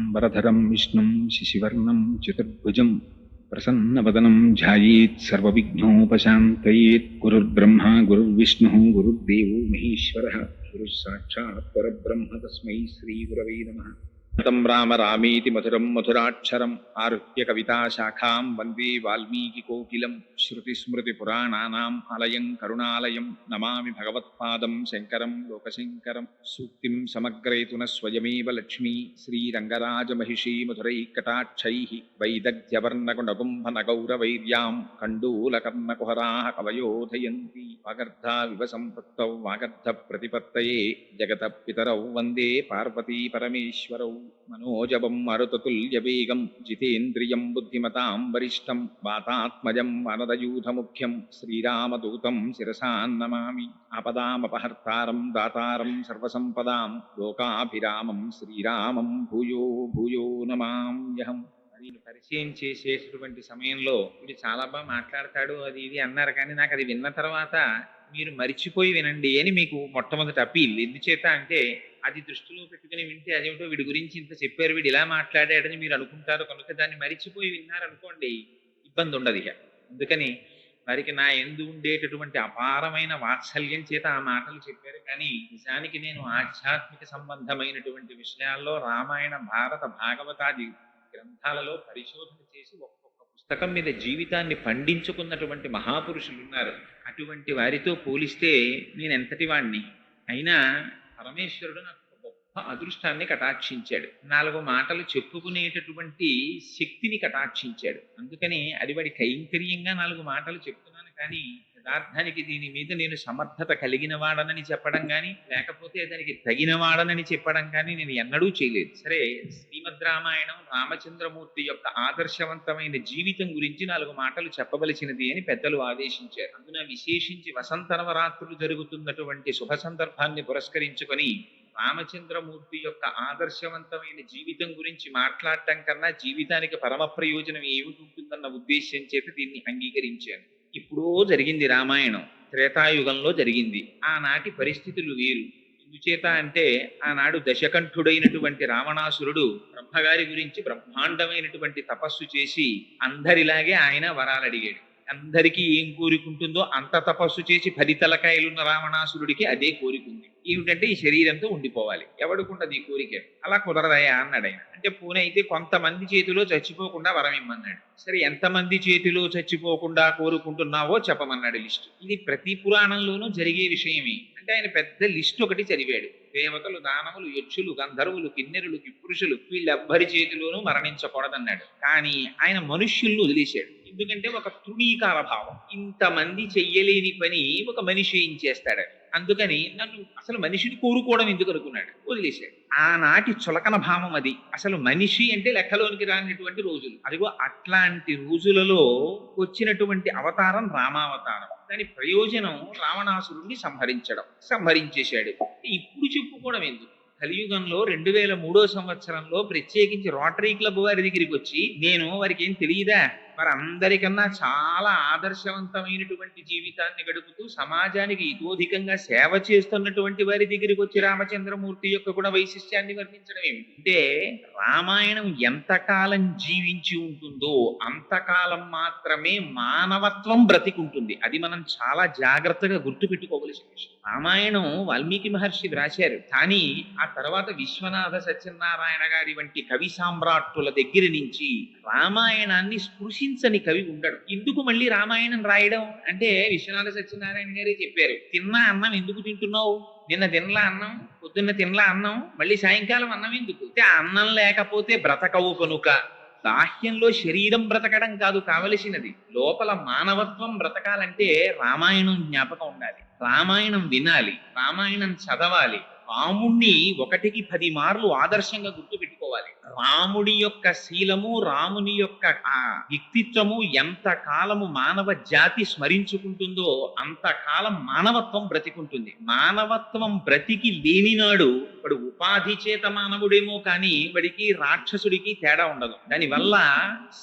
శుక్లాంబరధరం విష్ణుం శశివర్ణం చతుర్భుజం ప్రసన్నవదనం ధ్యాయేత్ సర్వవిఘ్నోపశాంతయేత్. గురుర్బ్రహ్మ గురుర్విష్ణుః గురుర్దేవో మహేశ్వరః గురుః సాక్షాత్ పరబ్రహ్మ తస్మై శ్రీ గురవే నమః. రామ రామేతి మధురం మధురాక్షరం ఆరుహ్య కవితాశాఖాం వందే వాల్మీకి కోకిలం. శృతిస్మృతిపురాణానాం ఆలయం కరుణాలయం నమామి భగవత్పాదం శంకరం లోకశంకరం. సూక్తిం సమగ్రయతున స్వయమేవ లక్ష్మీ శ్రీరంగరాజమహిషీ మధురైకటాక్షైః వైదగ్ధ్యవర్ణకునగుంభనగౌరవైర్యాం కండూలకర్ణకుహరాः కవయోధయంతి. వాగర్ధావివ సంపృక్తౌ వాగర్ధ ప్రతిపత్తయే జగతః పితరౌ వందే పార్వతీ పరమేశ్వరౌ. మనోజవం మరుతతుల్యవేగం జితేంద్రియం బుద్ధిమతాం వరిష్టం వాతాత్మజం వనరయూథముఖ్యం శ్రీరామదూతం శిరసా నమామి. ఆపదామపహర్తారం దాతారం సర్వసంపదాం లోకాభిరామం శ్రీరామం భూయో భూయో నమామ్యహం. నేను పరిచయం చేసేటువంటి సమయంలో ఇది చాలా బాగా మాట్లాడతాడు అది ఇది అన్నారు, కానీ నాకు అది విన్న తర్వాత మీరు మరిచిపోయి వినండి అని మీకు మొట్టమొదటి అప్పీల్. ఎందుచేత అంటే అది దృష్టిలో పెట్టుకుని వింటే అదేమిటో వీడి గురించి ఇంత చెప్పారు, వీడు ఇలా మాట్లాడాడని మీరు అనుకుంటారు. కనుక దాన్ని మరిచిపోయి విన్నారనుకోండి ఇబ్బంది ఉండదు. ఇక అందుకని వారికి నా యందు ఉండేటటువంటి అపారమైన వాత్సల్యం చేత ఆ మాటలు చెప్పారు. కానీ నిజానికి నేను ఆధ్యాత్మిక సంబంధమైనటువంటి విషయాల్లో రామాయణ భారత భాగవతాది గ్రంథాలలో పరిశోధన చేసి ఒక్కొక్క పుస్తకం మీద జీవితాన్ని పండించుకున్నటువంటి మహాపురుషులు ఉన్నారు. అటువంటి వారితో పోలిస్తే నేను ఎంతటి వాణ్ణి అయినా పరమేశ్వరుడు నాకు ఒక గొప్ప అదృష్టాన్ని కటాక్షించాడు. 4 మాటలు చెప్పుకునేటటువంటి శక్తిని కటాక్షించాడు. అందుకని అది వాడి కైంకర్యంగా 4 మాటలు చెప్తున్నాను. కానీ యథార్థానికి దీని మీద నేను సమర్థత కలిగిన వాడనని చెప్పడం కానీ లేకపోతే దానికి తగిన వాడనని చెప్పడం కానీ నేను ఎన్నడూ చేయలేదు. సరే, శ్రీమద్ రామాయణం రామచంద్రమూర్తి యొక్క ఆదర్శవంతమైన జీవితం గురించి 4 మాటలు చెప్పవలసినది అని పెద్దలు ఆదేశించారు. అందున విశేషించి వసంత నవరాత్రులు జరుగుతున్నటువంటి శుభ సందర్భాన్ని పురస్కరించుకొని రామచంద్రమూర్తి యొక్క ఆదర్శవంతమైన జీవితం గురించి మాట్లాడటం కన్నా జీవితానికి పరమ ప్రయోజనం ఏమిటి ఉంటుందన్న ఉద్దేశ్యం చేత దీన్ని అంగీకరించాను. ఇప్పుడో జరిగింది రామాయణం, త్రేతాయుగంలో జరిగింది. ఆనాటి పరిస్థితులు వేరు. ఎందుచేత అంటే ఆనాడు దశకంఠుడైనటువంటి రావణాసురుడు బ్రహ్మగారి గురించి బ్రహ్మాండమైనటువంటి తపస్సు చేసి అందరిలాగే ఆయన వరాలు అడిగాడు. అందరికీ ఏం కోరికుంటుందో అంత తపస్సు చేసి 10 తలకాయలున్న రావణాసురుడికి అదే కోరికుంది. ఏమిటంటే ఈ శరీరంతో ఉండిపోవాలి. ఎవడుకుంటది ఈ కోరిక? అలా కుదరదయా అన్నాడు ఆయన. అంటే పూనె అయితే కొంతమంది చేతిలో చచ్చిపోకుండా వరం ఇమ్మన్నాడు. సరే, ఎంతమంది చేతిలో చచ్చిపోకుండా కోరుకుంటున్నావో చెప్పమన్నాడు లిస్టు. ఇది ప్రతి పురాణంలోనూ జరిగే విషయమే. అంటే ఆయన పెద్ద లిస్టు ఒకటి చదివాడు. దేవతలు, దానవులు, యక్షులు, గంధర్వులు, కిన్నెరులు, కిపురుషులు వీళ్ళెవ్వరి చేతిలోనూ మరణించకూడదన్నాడు. కానీ ఆయన మనుష్యుల్ని వదిలేశాడు. ఎందుకంటే ఒక తృణీకార భావం. ఇంతమంది చెయ్యలేని పని ఒక మనిషి ఏం చేస్తాడు? అందుకని నన్ను అసలు మనిషిని కోరుకోవడం ఎందుకు అనుకున్నాడు, వదిలేశాడు. ఆనాటి చులకన భావం అది. అసలు మనిషి అంటే లెక్కలోనికి రానటువంటి రోజులు. అదిగో అట్లాంటి రోజులలో వచ్చినటువంటి అవతారం రామావతారం. దాని ప్రయోజనం రావణాసురుణ్ణి సంహరించేశాడు. ఇప్పుడు చెప్పుకోవడం ఎందుకు? కలియుగంలో 2003వ సంవత్సరంలో ప్రత్యేకించి రోటరీ క్లబ్ వారి దగ్గరికి వచ్చి నేను వారికి ఏం తెలియదా, వారందరికన్నా చాలా ఆదర్శవంతమైనటువంటి జీవితాన్ని గడుపుతూ సమాజానికి ఇతోధికంగా సేవ చేస్తున్నటువంటి వారి దగ్గరికి వచ్చి రామచంద్రమూర్తి యొక్క గుణ వైశిష్ట్యాన్ని వర్ణించడం ఏమిటి అంటే, రామాయణం ఎంతకాలం జీవించి ఉంటుందో అంతకాలం మాత్రమే మానవత్వం బ్రతికుంటుంది. అది మనం చాలా జాగ్రత్తగా గుర్తుపెట్టుకోవలసిన విషయం. రామాయణం వాల్మీకి మహర్షి వ్రాశారు, కానీ ఆ తర్వాత విశ్వనాథ సత్యనారాయణ గారి వంటి కవి సామ్రాట్టుల దగ్గర నుంచి రామాయణాన్ని స్పృశించని కవి ఉండడు. ఎందుకు మళ్ళీ రామాయణం రాయడం అంటే, విశ్వనాథ సత్యనారాయణ గారే చెప్పారు, తిన్నా అన్నం ఎందుకు తింటున్నావు? నిన్న తినలా అన్నం, పొద్దున్న తినలా అన్నం, మళ్ళీ సాయంకాలం అన్నం ఎందుకు? అన్నం లేకపోతే బ్రతకవు కనుక. బాహ్యంలో శరీరం బ్రతకడం కాదు కావలసినది, లోపల మానవత్వం బ్రతకాలంటే రామాయణం జ్ఞాపకం ఉండాలి. రామాయణం వినాలి, రామాయణం చదవాలి. రాముణ్ణి 1కి 10 మార్లు ఆదర్శంగా గుర్తుపెట్టుకోవాలి. రాముడి యొక్క శీలము, రాముని యొక్క వ్యక్తిత్వము ఎంత కాలము మానవ జాతి స్మరించుకుంటుందో అంతకాలం మానవత్వం బ్రతికుంటుంది. మానవత్వం బ్రతికి లేనినాడు వాడు ఉపాధి చేత మానవుడేమో కానీ వాడికి రాక్షసుడికి తేడా ఉండదు. దానివల్ల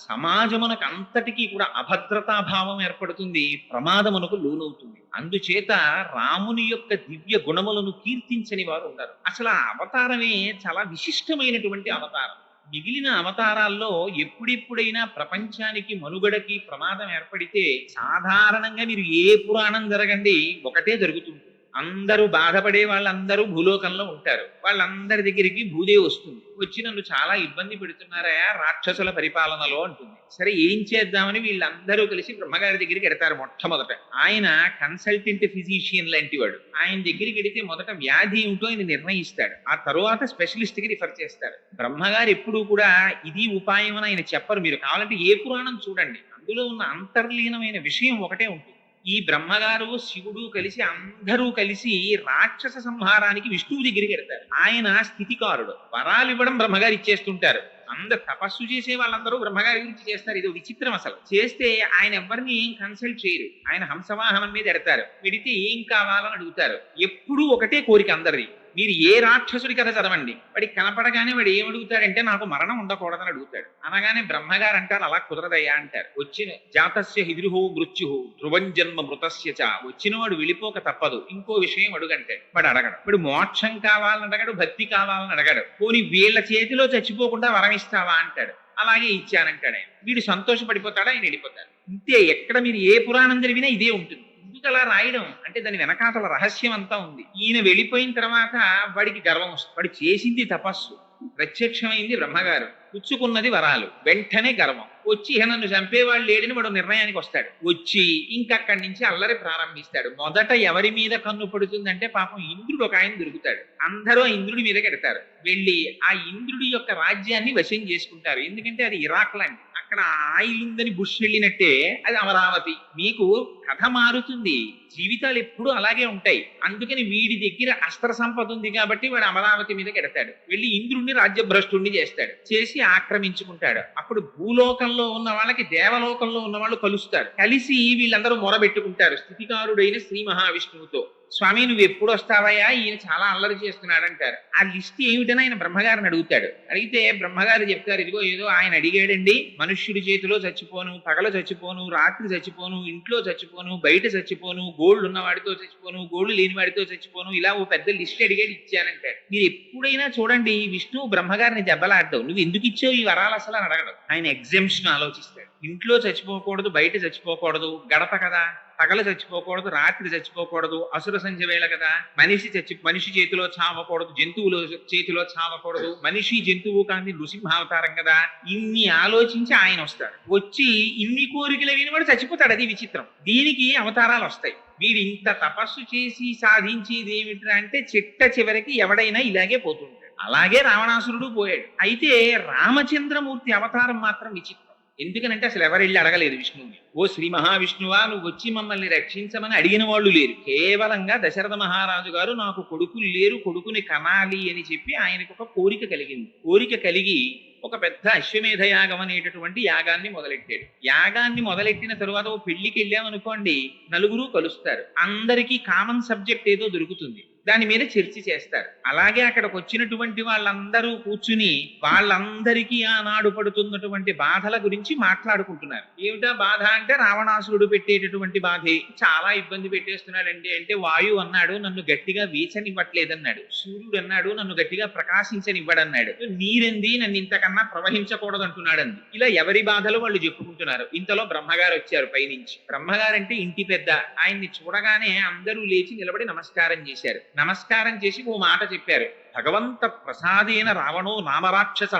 సమాజమునకు అంతటికీ కూడా అభద్రతాభావం ఏర్పడుతుంది, ప్రమాదమునకు లోనవుతుంది. అందుచేత రాముని యొక్క దివ్య గుణములను కీర్తించని వారు ఉండరు. అసలు ఆ అవతారమే చాలా విశిష్టమైనటువంటి అవతారం. మిగిలిన అవతారాల్లో ఎప్పుడెప్పుడైనా ప్రపంచానికి మనుగడకి ప్రమాదం ఏర్పడితే సాధారణంగా మీరు ఏ పురాణం జరగండి ఒకటే జరుగుతుంది. అందరూ బాధపడే వాళ్ళందరూ భూలోకంలో ఉంటారు. వాళ్ళందరి దగ్గరికి భూదేవి వస్తుంది. వచ్చి నన్ను చాలా ఇబ్బంది పెడుతున్నారయా రాక్షసుల పరిపాలనలో అంటుంది. సరే ఏం చేద్దామని వీళ్ళందరూ కలిసి బ్రహ్మగారి దగ్గరికి ఎడతారు. మొట్టమొదట ఆయన కన్సల్టెంట్ ఫిజిషియన్ లాంటి వాడు. ఆయన దగ్గరికి వెడితే మొదట వ్యాధి ఏమిటో ఆయన నిర్ణయిస్తాడు. ఆ తరువాత స్పెషలిస్ట్ కి రిఫర్ చేస్తారు. బ్రహ్మగారు ఎప్పుడూ కూడా ఇది ఉపాయం అని ఆయన చెప్పరు. మీరు కావాలంటే ఏ పురాణం చూడండి, అందులో ఉన్న అంతర్లీనమైన విషయం ఒకటే ఉంటుంది. ఈ బ్రహ్మగారు శివుడు కలిసి అందరూ కలిసి రాక్షస సంహారానికి విష్ణువు దగ్గరికి వెళ్తారు. ఆయన స్థితికారుడు. వరాలు ఇవ్వడం బ్రహ్మగారు ఇచ్చేస్తుంటారు. అందరు తపస్సు చేసే వాళ్ళందరూ బ్రహ్మగారి గురించి చేస్తారు. ఇది విచిత్రం. అసలు చేస్తే ఆయన ఎవరిని ఏం కన్సల్ట్ చేయరు. ఆయన హంసవాహనం మీద ఎడతారు. పెడితే ఏం కావాలని అడుగుతారు. ఎప్పుడూ ఒకటే కోరిక అందరిది. మీరు ఏ రాక్షసుడి కథ చదవండి, వాడికి కనపడగానే వాడు ఏమడుగుతాడంటే నాకు మరణం ఉండకూడదని అడుగుతాడు. అనగానే బ్రహ్మగారు అంటారు అలా కుదరదయ్యా అంటారు. వచ్చిన జాతస్య హిద్రుహో మృత్యు ధ్రువం జన్మ మృతస్య చ, వచ్చిన వాడు వెళ్ళిపోక తప్పదు. ఇంకో విషయం అడుగంటే వాడు అడగడు. వాడు మోక్షం కావాలని అడగడు, భక్తి కావాలని అడగడు. పోనీ వీళ్ళ చేతిలో చచ్చిపోకుండా వరం ఇస్తావా అంటాడు. అలాగే ఇచ్చానంటాడు ఆయన. వీడు సంతోషపడిపోతాడా, ఆయన వెళ్ళిపోతాడు. ఇంతే. ఎక్కడ మీరు ఏ పురాణం జరిగినా ఇదే ఉంటుంది. ఎందుకు అలా రాయడం అంటే దాని వెనకాతల రహస్యం అంతా ఉంది. ఈయన వెళ్ళిపోయిన తర్వాత వాడికి గర్వం వస్తుంది. వాడు చేసింది తపస్సు, ప్రత్యక్షమైంది బ్రహ్మగారు, పుచ్చుకున్నది వరాలు. వెంటనే గర్వం వచ్చి నన్ను చంపేవాళ్ళు లేడని వాడు నిర్ణయానికి వస్తాడు. వచ్చి ఇంకక్కడి నుంచి అల్లరి ప్రారంభిస్తాడు. మొదట ఎవరి మీద కన్ను పడుతుందంటే పాపం ఇంద్రుడు ఒక ఆయన దొరుకుతాడు. అందరూ ఆ ఇంద్రుడి మీద కెడతారు. వెళ్ళి ఆ ఇంద్రుడి యొక్క రాజ్యాన్ని వశం చేసుకుంటారు. ఎందుకంటే అది ఇరాక్ లాంటి. అక్కడ ఆయిల్ ఉందని బుష్ వెళ్ళినట్టే అది అమరావతి. మీకు కథ మారుతుంది. జీవితాలు ఎప్పుడూ అలాగే ఉంటాయి. అందుకని వీడి దగ్గర అస్త్ర సంపద ఉంది కాబట్టి వాడు అమరావతి మీద కెడతాడు. వెళ్ళి ఇంద్రుడిని రాజ్యభ్రష్టుణ్ణి చేస్తాడు. చేసి ఆక్రమించుకుంటాడు. అప్పుడు భూలోకంలో ఉన్న వాళ్ళకి దేవలోకంలో ఉన్న వాళ్ళు కలుస్తారు. కలిసి వీళ్ళందరూ మొరబెట్టుకుంటారు స్థితికారుడైన శ్రీ మహావిష్ణువుతో. స్వామి నువ్వు ఎప్పుడు వస్తావయ్యా, ఈయన చాలా అల్లరి చేస్తున్నాడు అంటారు. ఆ లిస్ట్ ఏమిటని ఆయన బ్రహ్మగారిని అడుగుతాడు. అడిగితే బ్రహ్మగారు చెప్తారు, ఇదిగో ఏదో ఆయన అడిగాడండి, మనుష్యుడి చేతిలో చచ్చిపోను, పగలు చచ్చిపోను, రాత్రి చచ్చిపోను, ఇంట్లో చచ్చిపోను, బయట చచ్చిపోను, గోళ్ళు ఉన్న వాడితో చచ్చిపోను, గోళ్ళు లేని వాడితో చచ్చిపోను, ఇలా ఓ పెద్ద లిస్ట్ అడిగాడు, ఇచ్చానంటాడు. మీరు ఎప్పుడైనా చూడండి విష్ణువు బ్రహ్మగారిని దెబ్బలాడ్డావు, నువ్వు ఎందుకు ఇచ్చావు ఈ వరాలు అసలు అని అడగడు. ఆయన ఎగ్జామ్షన్ ఆలోచిస్తాడు. ఇంట్లో చచ్చిపోకూడదు, బయట చచ్చిపోకూడదు, గడప కదా, పగలు చచ్చిపోకూడదు, రాత్రి చచ్చిపోకూడదు, అసుర సంధ్య వేళ కదా, మనిషి చేతిలో చావకూడదు, జంతువుల చేతిలో చావకూడదు, మనిషి జంతువు కానీ నృసింహావతారం కదా, ఇన్ని ఆలోచించి ఆయన వస్తాడు. వచ్చి ఇన్ని కోరికలు వినివాడు చచ్చిపోతాడు. అది విచిత్రం. దీనికి అవతారాలు వస్తాయి. వీడు ఇంత తపస్సు చేసి సాధించేది ఏమిటి అంటే చిట్ట చివరికి ఎవడైనా ఇలాగే పోతుంటాడు. అలాగే రావణాసురుడు పోయాడు. అయితే రామచంద్రమూర్తి అవతారం మాత్రం విచిత్రం. ఎందుకనంటే అసలు ఎవరెళ్ళి అడగలేదు విష్ణువుని. ఓ శ్రీ మహావిష్ణువా నువ్వు వచ్చి మమ్మల్ని రక్షించమని అడిగిన వాళ్ళు లేరు. కేవలంగా దశరథ మహారాజు గారు నాకు కొడుకులు లేరు, కొడుకుని కనాలి అని చెప్పి ఆయనకు ఒక కోరిక కలిగింది. కోరిక కలిగి ఒక పెద్ద అశ్వమేధ యాగం అనేటటువంటి యాగాన్ని మొదలెట్టాడు. యాగాన్ని మొదలెట్టిన తరువాత ఓ పెళ్లికి వెళ్ళామనుకోండి, నలుగురు కలుస్తారు. అందరికీ కామన్ సబ్జెక్ట్ ఏదో దొరుకుతుంది. దాని మీద చర్చ చేస్తారు. అలాగే అక్కడికి వచ్చినటువంటి వాళ్ళందరూ కూర్చుని వాళ్ళందరికీ ఆనాడు పడుతున్నటువంటి బాధల గురించి మాట్లాడుకుంటున్నారు. ఏమిటా బాధ అంటే రావణాసురుడు పెట్టేటటువంటి బాధే. చాలా ఇబ్బంది పెట్టేస్తున్నాడండి. అంటే వాయువు అన్నాడు నన్ను గట్టిగా వీచనివ్వట్లేదన్నాడు. సూర్యుడు అన్నాడు నన్ను గట్టిగా ప్రకాశించనివ్వడన్నాడు. నీరెంది నన్ను ఇంతకన్నా ప్రవహించకూడదు అంటున్నాడంది. ఇలా ఎవరి బాధలు వాళ్ళు చెప్పుకుంటున్నారు. ఇంతలో బ్రహ్మగారు వచ్చారు పైనుంచి. బ్రహ్మగారు అంటే ఇంటి పెద్ద. ఆయన్ని చూడగానే అందరూ లేచి నిలబడి నమస్కారం చేశారు. నమస్కారం చేసి ఓ మాట చెప్పారు. భగవంత ప్రసాదేన రావణో నామరాక్షస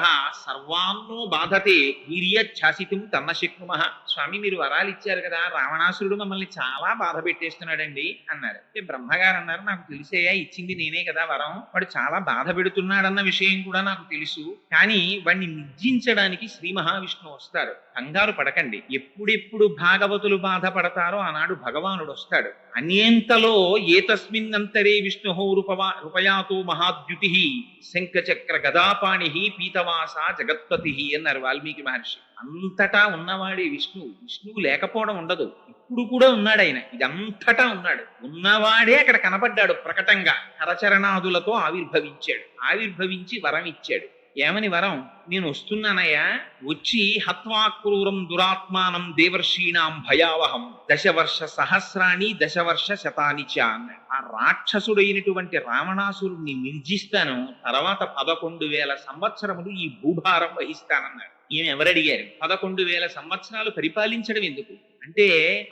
సర్వాన్నో బాధతే వీర్యఛాసితుం తన్న శక్నుమః. స్వామి మీరు వరాలు ఇచ్చారు కదా, రావణాసురుడు మమ్మల్ని చాలా బాధ పెట్టేస్తున్నాడండి అన్నారు. బ్రహ్మగారు అన్నారు నాకు తెలిసేయా, ఇచ్చింది నేనే కదా వరం, వాడు చాలా బాధ పెడుతున్నాడన్న విషయం కూడా నాకు తెలుసు. కానీ వాడిని నిర్జించడానికి శ్రీ మహావిష్ణువు వస్తారు. కంగారు పడకండి. ఎప్పుడెప్పుడు భాగవతులు బాధపడతారో ఆనాడు భగవానుడు వస్తాడు. అన్యంతలో ఏతస్మిన్నంతరే విష్ణు రూపయాతో మహాద్యుతి శంఖచక్ర గదాపాణి పీతవాస జగత్పతి అన్నారు వాల్మీకి మహర్షి. అంతటా ఉన్నవాడే విష్ణువు. విష్ణువు లేకపోవడం ఉండదు. ఇప్పుడు కూడా ఉన్నాడు ఆయన. ఇదంతటా ఉన్నాడు. ఉన్నవాడే అక్కడ కనపడ్డాడు ప్రకటంగా. కరచరణాదులతో ఆవిర్భవించాడు. ఆవిర్భవించి వరం ఇచ్చాడు. ఏమని వరం? నేను వస్తున్నానయ్యా, వచ్చి హత్వాక్రూరం దురాత్మానం దేవర్షీణాం భయావహం దశవర్ష సహస్రాణి దశవర్ష శతాని చ అన్నాడు. ఆ రాక్షసుడైనటువంటి రావణాసురుణ్ణి నిర్జిస్తాను, తర్వాత 11,000 సంవత్సరములు ఈ భూభారం వహిస్తానన్నాడు. ఈమె ఎవరడిగారు? 11,000 సంవత్సరాలు పరిపాలించడం ఎందుకు అంటే,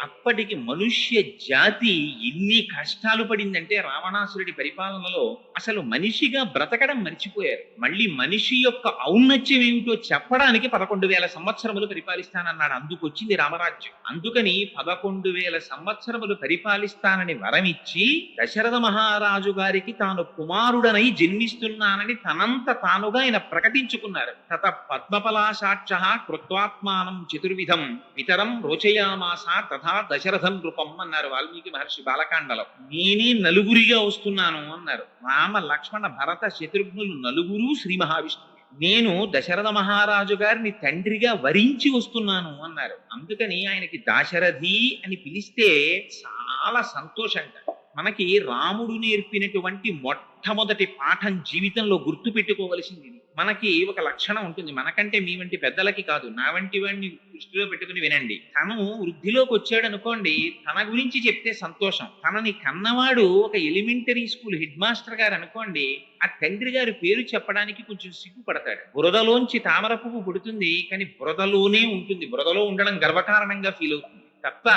అప్పటికి మనుష్య జాతి ఎన్ని కష్టాలు పడిందంటే రావణాసురుడి పరిపాలనలో అసలు మనిషిగా బ్రతకడం మర్చిపోయారు. మళ్ళీ మనిషి యొక్క ఔన్నత్యం ఏమిటో చెప్పడానికి 11,000 సంవత్సరములు పరిపాలిస్తానన్నాడు. అందుకొచ్చింది రామరాజ్యం. అందుకని 11,000 సంవత్సరములు పరిపాలిస్తానని వరమిచ్చి దశరథ మహారాజు గారికి తాను కుమారుడనై జన్మిస్తున్నానని తనంత తానుగా ఆయన ప్రకటించుకున్నారు. తత పద్మపలాశాక్ష కృత్వాత్మానం చతుర్విధం పితరం రోచయామాస తథా దశరథం రూపం అన్నారు వాల్మీకి మహర్షి బాలకాండలో. నేనే నలుగురిగా వస్తున్నాను అన్నారు. రామ లక్ష్మణ భరత శత్రుఘ్నులు నలుగురు శ్రీ మహావిష్ణువు. నేను దశరథ మహారాజు గారిని తండ్రిగా వరించి వస్తున్నాను అన్నారు. అందుకని ఆయనకి దాశరథి అని పిలిస్తే చాలా సంతోషంగా. మనకి రాముడు నేర్పినటువంటి మొట్టమొదటి పాఠం జీవితంలో గుర్తు పెట్టుకోవలసింది. మనకి ఒక లక్షణం ఉంటుంది, మనకంటే మీ వంటి పెద్దలకి కాదు, నా వంటి వాడిని దృష్టిలో పెట్టుకుని వినండి. తను వృద్ధిలోకి వచ్చాడు అనుకోండి, తన గురించి చెప్తే సంతోషం. తనని కన్నవాడు ఒక ఎలిమెంటరీ స్కూల్ హెడ్ మాస్టర్ గారు అనుకోండి, ఆ తండ్రి గారి పేరు చెప్పడానికి కొంచెం సిగ్గుపడతాడు. బురదలోంచి తామర పువ్వు పుడుతుంది, కానీ బురదలోనే ఉంటుంది. బురదలో ఉండడం గర్వకారణంగా ఫీల్ అవుతుంది తప్ప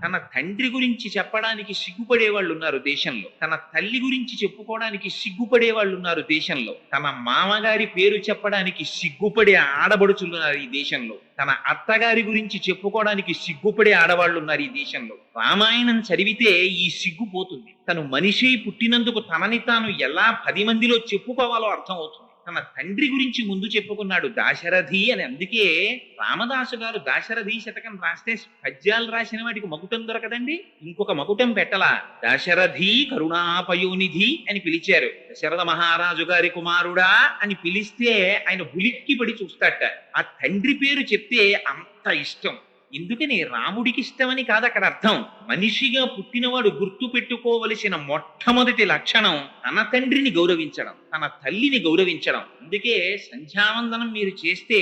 తన తండ్రి గురించి చెప్పడానికి సిగ్గుపడే వాళ్ళు ఉన్నారు దేశంలో. తన తల్లి గురించి చెప్పుకోవడానికి సిగ్గుపడే వాళ్ళు ఉన్నారు దేశంలో. తన మామగారి పేరు చెప్పడానికి సిగ్గుపడే ఆడబడుచున్నారు ఈ దేశంలో. తన అత్తగారి గురించి చెప్పుకోవడానికి సిగ్గుపడే ఆడవాళ్ళు ఉన్నారు ఈ దేశంలో. రామాయణం చదివితే ఈ సిగ్గు పోతుంది. తను మనిషి పుట్టినందుకు తనని తాను ఎలా 10 మందిలో చెప్పుకోవాలో అర్థం అవుతుంది. తన తండ్రి గురించి ముందు చెప్పుకున్నాడు దాశరథి అని. అందుకే రామదాసు గారు దాశరథి శతకం రాస్తే పద్యాలు రాసిన వాటికి మకుటం దొరకదండి, ఇంకొక మకుటం పెట్టలా. దాశరథి కరుణాపయోనిధి అని పిలిచారు. దశరథ మహారాజు గారి కుమారుడా అని పిలిస్తే ఆయన ఉలిక్కి పడి చూస్తాట. ఆ తండ్రి పేరు చెప్తే అంత ఇష్టం. ఎందుకని? రాముడికి ఇష్టమని కాదు అక్కడ అర్థం. మనిషిగా పుట్టినవాడు గుర్తు పెట్టుకోవలసిన మొట్టమొదటి లక్షణం తన తండ్రిని గౌరవించడం, తన తల్లిని గౌరవించడం. అందుకే సంధ్యావందనం మీరు చేస్తే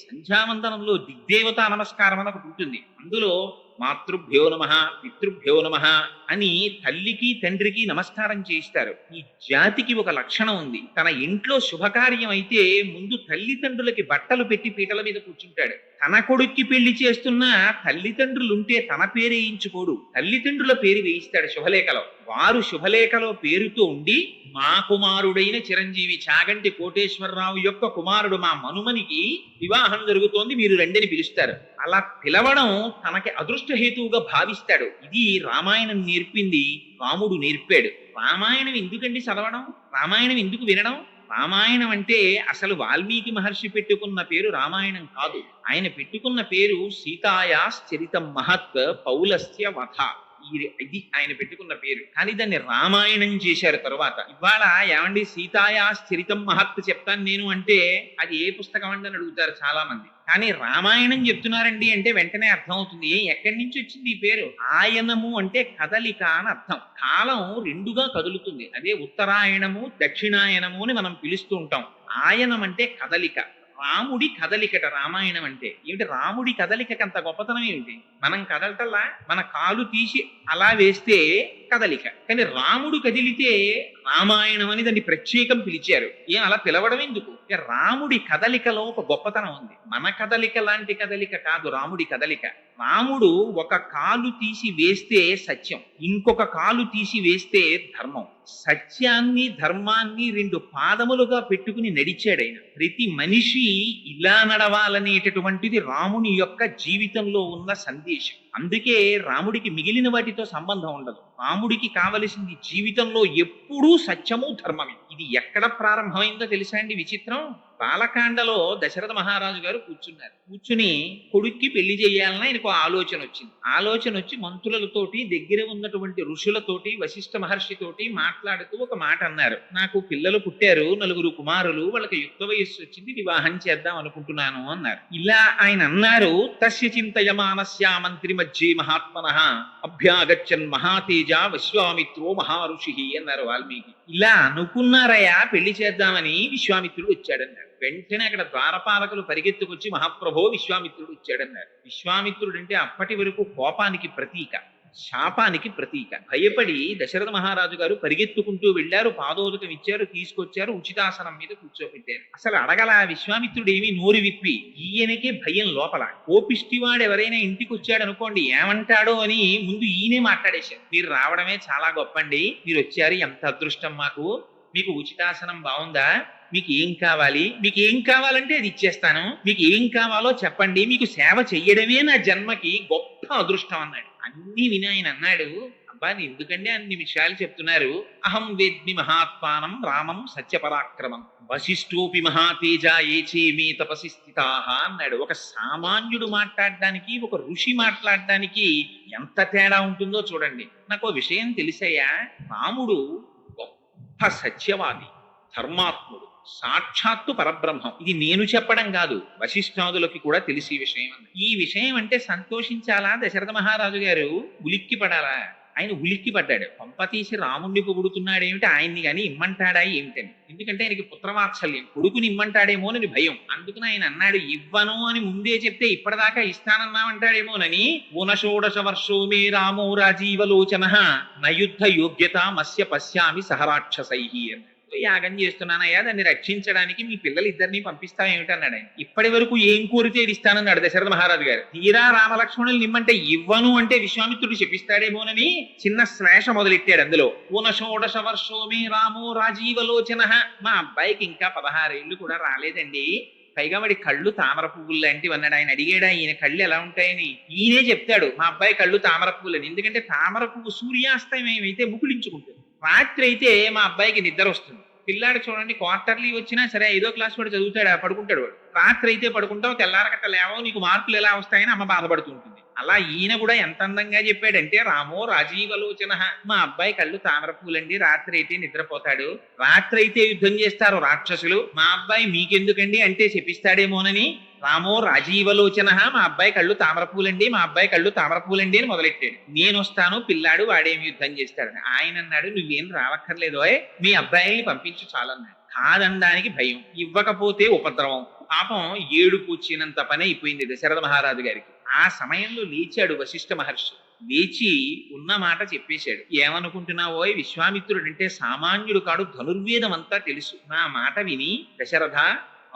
సంధ్యావందనంలో దిగ్దేవతా నమస్కారం అని ఒకటి ఉంటుంది. అందులో మాతృభ్యో నమః పితృభ్యో నమః అని తల్లికి తండ్రికి నమస్కారం చేయిస్తారు. ఈ జాతికి ఒక లక్షణం ఉంది. తన ఇంట్లో శుభకార్యం అయితే ముందు తల్లిదండ్రులకి బట్టలు పెట్టి పీటల మీద కూర్చుంటాడు. తన కొడుక్కి పెళ్లి చేస్తున్నా తల్లిదండ్రులుంటే తన పేరు వేయించుకోడు, తల్లిదండ్రుల పేరు వేయిస్తాడు శుభలేఖలో. వారు శుభలేఖలో పేరుతో ఉండి మా కుమారుడైన చిరంజీవి చాగంటి కోటేశ్వరరావు యొక్క కుమారుడు మా మనుమనికి వివాహం జరుగుతోంది, మీరు రండిని పిలుస్తారు. అలా పిలవడం తనకి అదృష్టహేతువుగా భావిస్తాడు. ఇది రామాయణం నేర్పింది, రాముడు నేర్పాడు. రామాయణం ఎందుకండి చదవడం? రామాయణం ఎందుకు వినడం? రామాయణం అంటే అసలు వాల్మీకి మహర్షి పెట్టుకున్న పేరు రామాయణం కాదు. ఆయన పెట్టుకున్న పేరు సీతాయాశ్చరితం మహత్ పౌలస్య వధ. ఇది ఆయన పెట్టుకున్న పేరు. కానీ దాన్ని రామాయణం చేశారు తరువాత. ఇవాళ ఏమండి సీతాయాశ్చరితం మహత్ చెప్తాను నేను అంటే అది ఏ పుస్తకం అండి అని అడుగుతారు చాలా మంది. కానీ రామాయణం చెప్తున్నారండి అంటే వెంటనే అర్థం అవుతుంది. ఎక్కడి నుంచి వచ్చింది ఈ పేరు? ఆయనము అంటే కదలిక అని అర్థం. కాలం రెండుగా కదులుతుంది. అదే ఉత్తరాయణము దక్షిణాయనము అని మనం పిలుస్తూ ఉంటాం. ఆయనం అంటే కదలిక. రాముడి కదలికట రామాయణం అంటే. ఏమిటి రాముడి కదలికకి అంత గొప్పతనం ఏమిటి? మనం కదలటల్లా, మన కాలు తీసి అలా వేస్తే కదలిక. కానీ రాముడు కదిలితే రామాయణం అని దాన్ని ప్రత్యేకం పిలిచారు. ఏం అలా పిలవడం ఎందుకు? రాముడి కదలికలో ఒక గొప్పతనం ఉంది. మన కదలిక లాంటి కదలిక కాదు రాముడి కదలిక. రాముడు ఒక కాలు తీసి వేస్తే సత్యం, ఇంకొక కాలు తీసి వేస్తే ధర్మం. సత్యాన్ని ధర్మాన్ని 2 పాదములుగా పెట్టుకుని నడిచాడైన. ప్రతి మనిషి ఇలా నడవాలనేటటువంటిది రాముని యొక్క జీవితంలో ఉన్న సందేశం. అందుకే రాముడికి మిగిలిన వాటితో సంబంధం ఉండదు. రాముడికి కావలసింది జీవితంలో ఎప్పుడూ సత్యము ధర్మమే. ఇది ఎక్కడ ప్రారంభమైందో తెలుసా అండి విచిత్రం? బాలకాండలో దశరథ మహారాజు గారు కూర్చున్నారు. కూర్చుని కొడుక్కి పెళ్లి చేయాలని ఆయనకు ఆలోచన వచ్చింది. ఆలోచన వచ్చి మంత్రులతోటి దగ్గర ఉన్నటువంటి ఋషులతోటి వశిష్ఠ మహర్షితోటి మాట్లాడుతూ ఒక మాట అన్నారు. నాకు పిల్లలు పుట్టారు, 4 కుమారులు, వాళ్ళకి యుక్త వయస్సు వచ్చింది, వివాహం చేద్దాం అనుకుంటున్నాను అన్నారు. ఇలా ఆయన అన్నారు. తస్య చింతయమానస్య మంత్రి మధ్యే మహాత్మనః అభ్యాగచ్చన్ మహాతేజ విశ్వామిత్రో మహారుషి అన్నారు వాల్మీకి. ఇలా అనుకున్నారయ్యా పెళ్లి చేద్దామని విశ్వామిత్రుడు వచ్చాడన్నారు. వెంటనే అక్కడ ద్వారపాలకులు పరిగెత్తుకొచ్చి మహాప్రభో విశ్వామిత్రుడు వచ్చాడన్నారు. విశ్వామిత్రుడు అంటే అప్పటి వరకు కోపానికి ప్రతీక, శాపానికి ప్రతీక. భయపడి దశరథ మహారాజు గారు పరిగెత్తుకుంటూ వెళ్లారు, పాదోదకం ఇచ్చారు, తీసుకొచ్చారు, ఉచితాసనం మీద కూర్చోబెట్టారు. అసలు అడగల విశ్వామిత్రుడు ఏమి నోరు విప్పి. ఈయనకే భయం లోపల. కోపిష్టివాడు ఎవరైనా ఇంటికి వచ్చాడు అనుకోండి, ఏమంటాడో అని ముందు ఈయనే మాట్లాడేశారు. మీరు రావడమే చాలా గొప్పండి, మీరు వచ్చారు, ఎంత అదృష్టం మాకు, మీకు ఉచితాసనం బాగుందా, మీకు ఏం కావాలి, మీకు ఏం కావాలంటే అది ఇచ్చేస్తాను, మీకు ఏం కావాలో చెప్పండి, మీకు సేవ చెయ్యడమే నా జన్మకి గొప్ప అదృష్టం అన్నాడు. అన్ని విని ఆయన అన్నాడు, అబ్బా ఎందుకంటే అన్ని విషయాలు చెప్తున్నారు. అహం వేద్మి మహాత్మానం రామం సత్యపరాక్రమం వశిష్ఠోపి మహాతేజ ఏచే మే తపసి స్థితాః అన్నాడు. ఒక సామాన్యుడు మాట్లాడడానికి, ఒక ఋషి మాట్లాడడానికి ఎంత తేడా ఉంటుందో చూడండి. నాకు ఓ విషయం తెలిసయ్యా, రాముడు గొప్ప సత్యవాది, ధర్మాత్ముడు, సాక్షాత్తు పరబ్రహ్మం. ఇది నేను చెప్పడం కాదు, వశిష్ఠాదులకి కూడా తెలిసి విషయం. ఈ విషయం అంటే సంతోషించాలా దశరథ మహారాజు గారు, ఉలిక్కి పడాలా? ఆయన ఉలిక్కి పడ్డాడు. పంపతీసి రాముణ్ణి పొగుడుతున్నాడేమిటి, ఆయన్ని కానీ ఇమ్మంటాడా ఏమిటని. ఎందుకంటే ఆయనకి పుత్రవాత్సల్యం, కొడుకుని ఇమ్మంటాడేమోనని భయం. అందుకని ఆయన అన్నాడు, ఇవ్వను అని ముందే చెప్తే ఇప్పటిదాకా ఇస్తానన్నామంటాడేమోనని. ఊనషోడశ వర్షో మే రామో రాజీవలోచన నయుద్ధ యోగ్యత మస్య పశ్యామి సహరాక్షసై అన్నాడు. యాగం చేస్తున్నానయ్యా, దాన్ని రక్షించడానికి మీ పిల్లలిద్దరిని పంపిస్తామేమిటన్నాడు ఆయన. ఇప్పటి వరకు ఏం కోరితే ఇస్తానన్నాడు దశరథ మహారాజు గారు. తీరా రామలక్ష్మణులు నిమ్మంటే ఇవ్వను అంటే విశ్వామిత్రుడు చెప్పిస్తాడేమోనని చిన్న శ్లేష మొదలెట్టాడు అందులో. ఊనషోడశ వర్షోమే రామో రాజీవలోచన. మా అబ్బాయికి ఇంకా 16 ఏళ్ళు కూడా రాలేదండి, పైగా వాడి కళ్ళు తామర పువ్వులు లాంటివి అన్నాడు. ఆయన అడిగాడా ఈయన కళ్ళు ఎలా ఉంటాయని. ఈయనే చెప్తాడు, మా అబ్బాయి కళ్ళు తామర పువ్వులని. ఎందుకంటే తామర పువ్వు సూర్యాస్తమయం ఏమైతే ముకుళించుకుంటుంది, రాత్రి అయితే మా అబ్బాయికి నిద్ర వస్తుంది. పిల్లాడు చూడండి, క్వార్టర్లీ వచ్చినా సరే 5వ క్లాస్ వాడు చదువుతాడు, పడుకుంటాడు వాడు. రాత్రి అయితే పడుకుంటావు, తెల్లారకట్ట లేవో, నీకు మార్కులు ఎలా వస్తాయని అమ్మ బాధపడుతూ ఉంటుంది. అలా ఈయన కూడా ఎంత అందంగా చెప్పాడంటే, రామో రాజీవలోచన, మా అబ్బాయి కళ్ళు తామర పూలండి, రాత్రి అయితే నిద్రపోతాడు, రాత్రి అయితే యుద్ధం చేస్తారు రాక్షసులు, మా అబ్బాయి మీకెందుకండి అంటే చెప్పిస్తాడేమోనని రామో రాజీవలోచన, మా అబ్బాయి కళ్ళు తామర పూలండి, మా అబ్బాయి కళ్ళు తామర పూలండి అని మొదలెట్టాడు. నేను వస్తాను, పిల్లాడు వాడేమి యుద్ధం చేస్తాడని. ఆయన అన్నాడు, నువ్వేం రావక్కర్లేదో, మీ అబ్బాయిని పంపించు చాలన్నాడు. కాదనడానికి భయం, ఇవ్వకపోతే ఉపద్రవం. పాపం ఏడుపు వచ్చినంత పని అయిపోయింది దశరథ మహారాజు గారికి. ఆ సమయంలో లేచాడు వశిష్ఠ మహర్షి. లేచి ఉన్న మాట చెప్పేశాడు. ఏమనుకుంటున్నావో, విశ్వామిత్రుడు అంటే సామాన్యుడు కాడు, ధనుర్వేదం అంతా తెలుసు. నా మాట విని దశరథ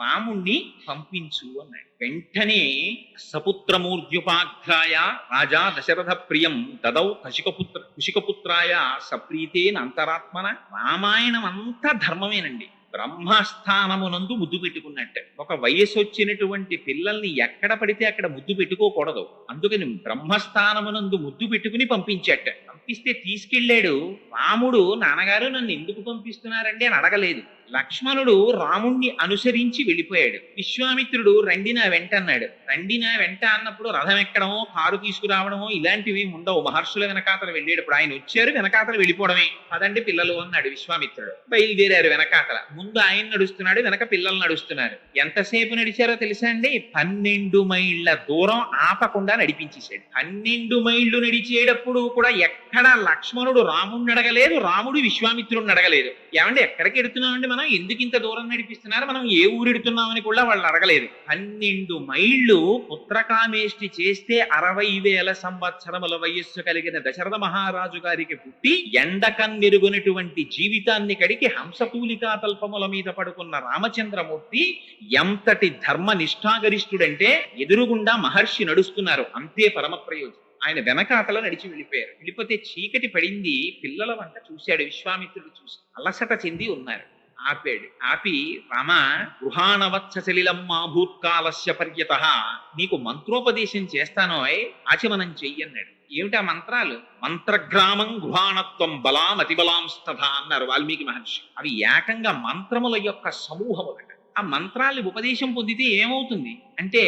రాముణ్ణి పంపించు అన్నాడు. వెంటనే సపుత్రమూర్ధ్యుపాఘ్రాయ రాజా దశరథ ప్రియం దదౌ కుశికపుత్రాయ సప్రీతేన అంతరాత్మన. రామాయణం అంతా ధర్మమేనండి. బ్రహ్మస్థానమునందు ముద్దు పెట్టుకున్నట్టే. ఒక వయసు వచ్చినటువంటి పిల్లల్ని ఎక్కడ పడితే అక్కడ ముద్దు పెట్టుకోకూడదు. అందుకని బ్రహ్మస్థానమునందు ముద్దు పెట్టుకుని పంపించట. పంపిస్తే తీసుకెళ్లాడు. రాముడు, నాన్నగారు నన్ను ఎందుకు పంపిస్తున్నారండి అని అడగలేదు. లక్ష్మణుడు రాముణ్ణి అనుసరించి వెళ్ళిపోయాడు. విశ్వామిత్రుడు రండి నా వెంట అన్నాడు. రండి నా వెంట అన్నప్పుడు రథం ఎక్కడమో, కారు తీసుకురావడమో ఇలాంటివి ఉండవు. మహర్షుల వెనకాతలు వెళ్ళేటప్పుడు ఆయన వచ్చారు, వెనకాతలు వెళ్ళిపోవడమే. అదండి పిల్లలు అన్నాడు విశ్వామిత్రుడు. బయలుదేరారు వెనకాతల. ముందు ఆయన నడుస్తున్నాడు, వెనక పిల్లలు నడుస్తున్నారు. ఎంతసేపు నడిచారో తెలుసా అండి? 12 మైళ్ళ దూరం ఆపకుండా నడిపించేశాడు. 12 మైళ్ళు నడిచేటప్పుడు కూడా ఎక్కడ లక్ష్మణుడు రాముడిని అడగలేదు, రాముడు విశ్వామిత్రుడిని అడగలేదు. ఏమంటే ఎక్కడికి ఎడుతున్నామండి మనం, ఎందుకు ఇంత దూరం నడిపిస్తున్నారు, మనం ఏ ఊరు ఎడుతున్నామని కూడా వాళ్ళు అడగలేదు. 12 మైళ్ళు పుత్రకామేష్టి చేస్తే 60,000 సంవత్సరముల వయస్సు కలిగిన దశరథ మహారాజు గారికి పుట్టి ఎండకన్నెరుగునటువంటి జీవితాన్ని కడిగి హంసతూలికా తల్పముల మీద పడుకున్న రామచంద్రమూర్తి ఎంతటి ధర్మ నిష్ఠాగరిష్ఠుడంటే, ఎదురుగుండా మహర్షి నడుస్తున్నారు, అంతే పరమ ప్రయోజనం. ఆయన వెనకాతలో నడిచి వెళ్ళిపోయారు. వెళ్ళిపోతే చీకటి పడింది. పిల్లల వంట చూశాడు విశ్వామిత్రుడు. చూసి అలసట చెంది ఉన్నారు. ఆపాడు. ఆపి, రామ గృహాణవత్స సలిలమ్మా భూత్కాలస్య పర్యత, నీకు మంత్రోపదేశం చేస్తానో, ఆచమనం చెయ్యన్నాడు. ఏమిటా మంత్రాలు? మంత్రగ్రామం గృహాణత్వం బలామతిబలాంస్తథ అన్నారు వాల్మీకి మహర్షి. అవి ఏకంగా మంత్రముల యొక్క సమూహములట. ఆ మంత్రాలు ఉపదేశం పొందితే ఏమవుతుంది అంటే,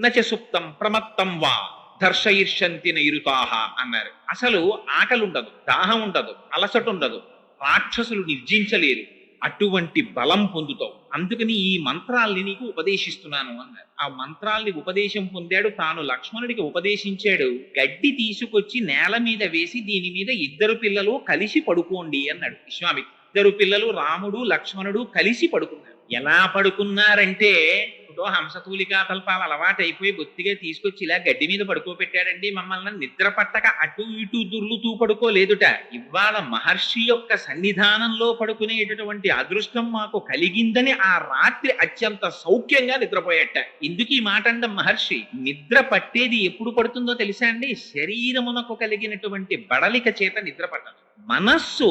నచ సుప్తం ప్రమత్తం వా దర్శయిర్షంతి నైరుతాహ అన్నారు. అసలు ఆకలి ఉండదు, దాహం ఉండదు, అలసట ఉండదు, రాక్షసులు నిర్జించలేరు, అటువంటి బలం పొందుతావు. అందుకని ఈ మంత్రాల్ని నీకు ఉపదేశిస్తున్నాను అన్నారు. ఆ మంత్రాల్ని ఉపదేశం పొందాడు. తాను లక్ష్మణుడికి ఉపదేశించాడు. గడ్డి తీసుకొచ్చి నేల మీద వేసి దీని మీద 2 పిల్లలు కలిసి పడుకోండి అన్నాడు విశ్వామిత్రుడు. 2 పిల్లలు రాముడు లక్ష్మణుడు కలిసి పడుకున్నారు. ఎలా పడుకున్నారంటే ఇప్పుడు హంసతూలికా తల్పాలు అలవాటు అయిపోయి బొత్తిగా తీసుకొచ్చి ఇలా గడ్డి మీద పడుకోబెట్టాడండి మమ్మల్ని నిద్ర పట్టక అటు ఇటు దుర్లుతూ పడుకోలేదుట. ఇవాళ మహర్షి యొక్క సన్నిధానంలో పడుకునేటటువంటి అదృష్టం మాకు కలిగిందని ఆ రాత్రి అత్యంత సౌఖ్యంగా నిద్రపోయేట. ఎందుకు ఈ మాట అండం మహర్షి? నిద్ర పట్టేది ఎప్పుడు పడుతుందో తెలుసా అండి? శరీరమునకు కలిగినటువంటి బడలిక చేత నిద్ర పట్టదు. మనస్సు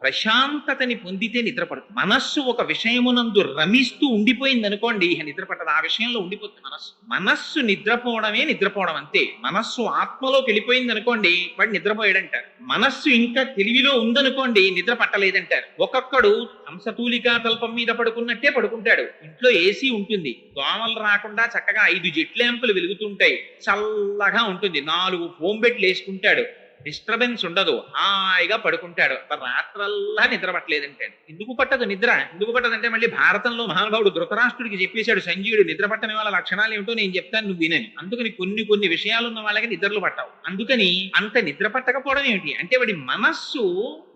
ప్రశాంతతని పొందితే నిద్రపడుతుంది. మనస్సు ఒక విషయమునందు రమిస్తూ ఉండిపోయింది అనుకోండి, నిద్ర పట్టదు. ఆ విషయంలో ఉండిపోతుంది మనస్సు. మనస్సు నిద్రపోవడమే నిద్రపోవడం అంతే. మనస్సు ఆత్మలోకి వెళ్ళిపోయింది అనుకోండి, వాడు నిద్రపోయాడంటారు. మనస్సు ఇంకా తెలివిలో ఉందనుకోండి, నిద్ర పట్టలేదంటారు. ఒక్కొక్కడు హంసతూలికా తల్పం మీద పడుకున్నట్టే పడుకుంటాడు. ఇంట్లో ఏసీ ఉంటుంది, దోమలు రాకుండా చక్కగా 5 జెట్ ల్యాంపులు వెలుగుతుంటాయి, చల్లగా ఉంటుంది, 4 ఫోమ్ బెడ్లు వేసుకుంటాడు, డిస్టర్బెన్స్ ఉండదు, హాయిగా పడుకుంటాడు. రాత్రల్లా నిద్ర పట్టలేదంటే ఎందుకు పట్టదు నిద్ర? ఎందుకు పట్టదంటే మళ్ళీ భారతంలో మహానుభావుడు ధృతరాష్ట్రుడికి చెప్పేశాడు, సంజీవుడు నిద్ర పట్టని వాళ్ళ లక్షణాలు ఏమిటో నేను చెప్తాను, నువ్వు వినని. అందుకని కొన్ని విషయాలు ఉన్న వాళ్ళకి నిద్రలు పట్టవు. అందుకని అంత నిద్ర పట్టకపోవడం ఏమిటి అంటే వాడి మనస్సు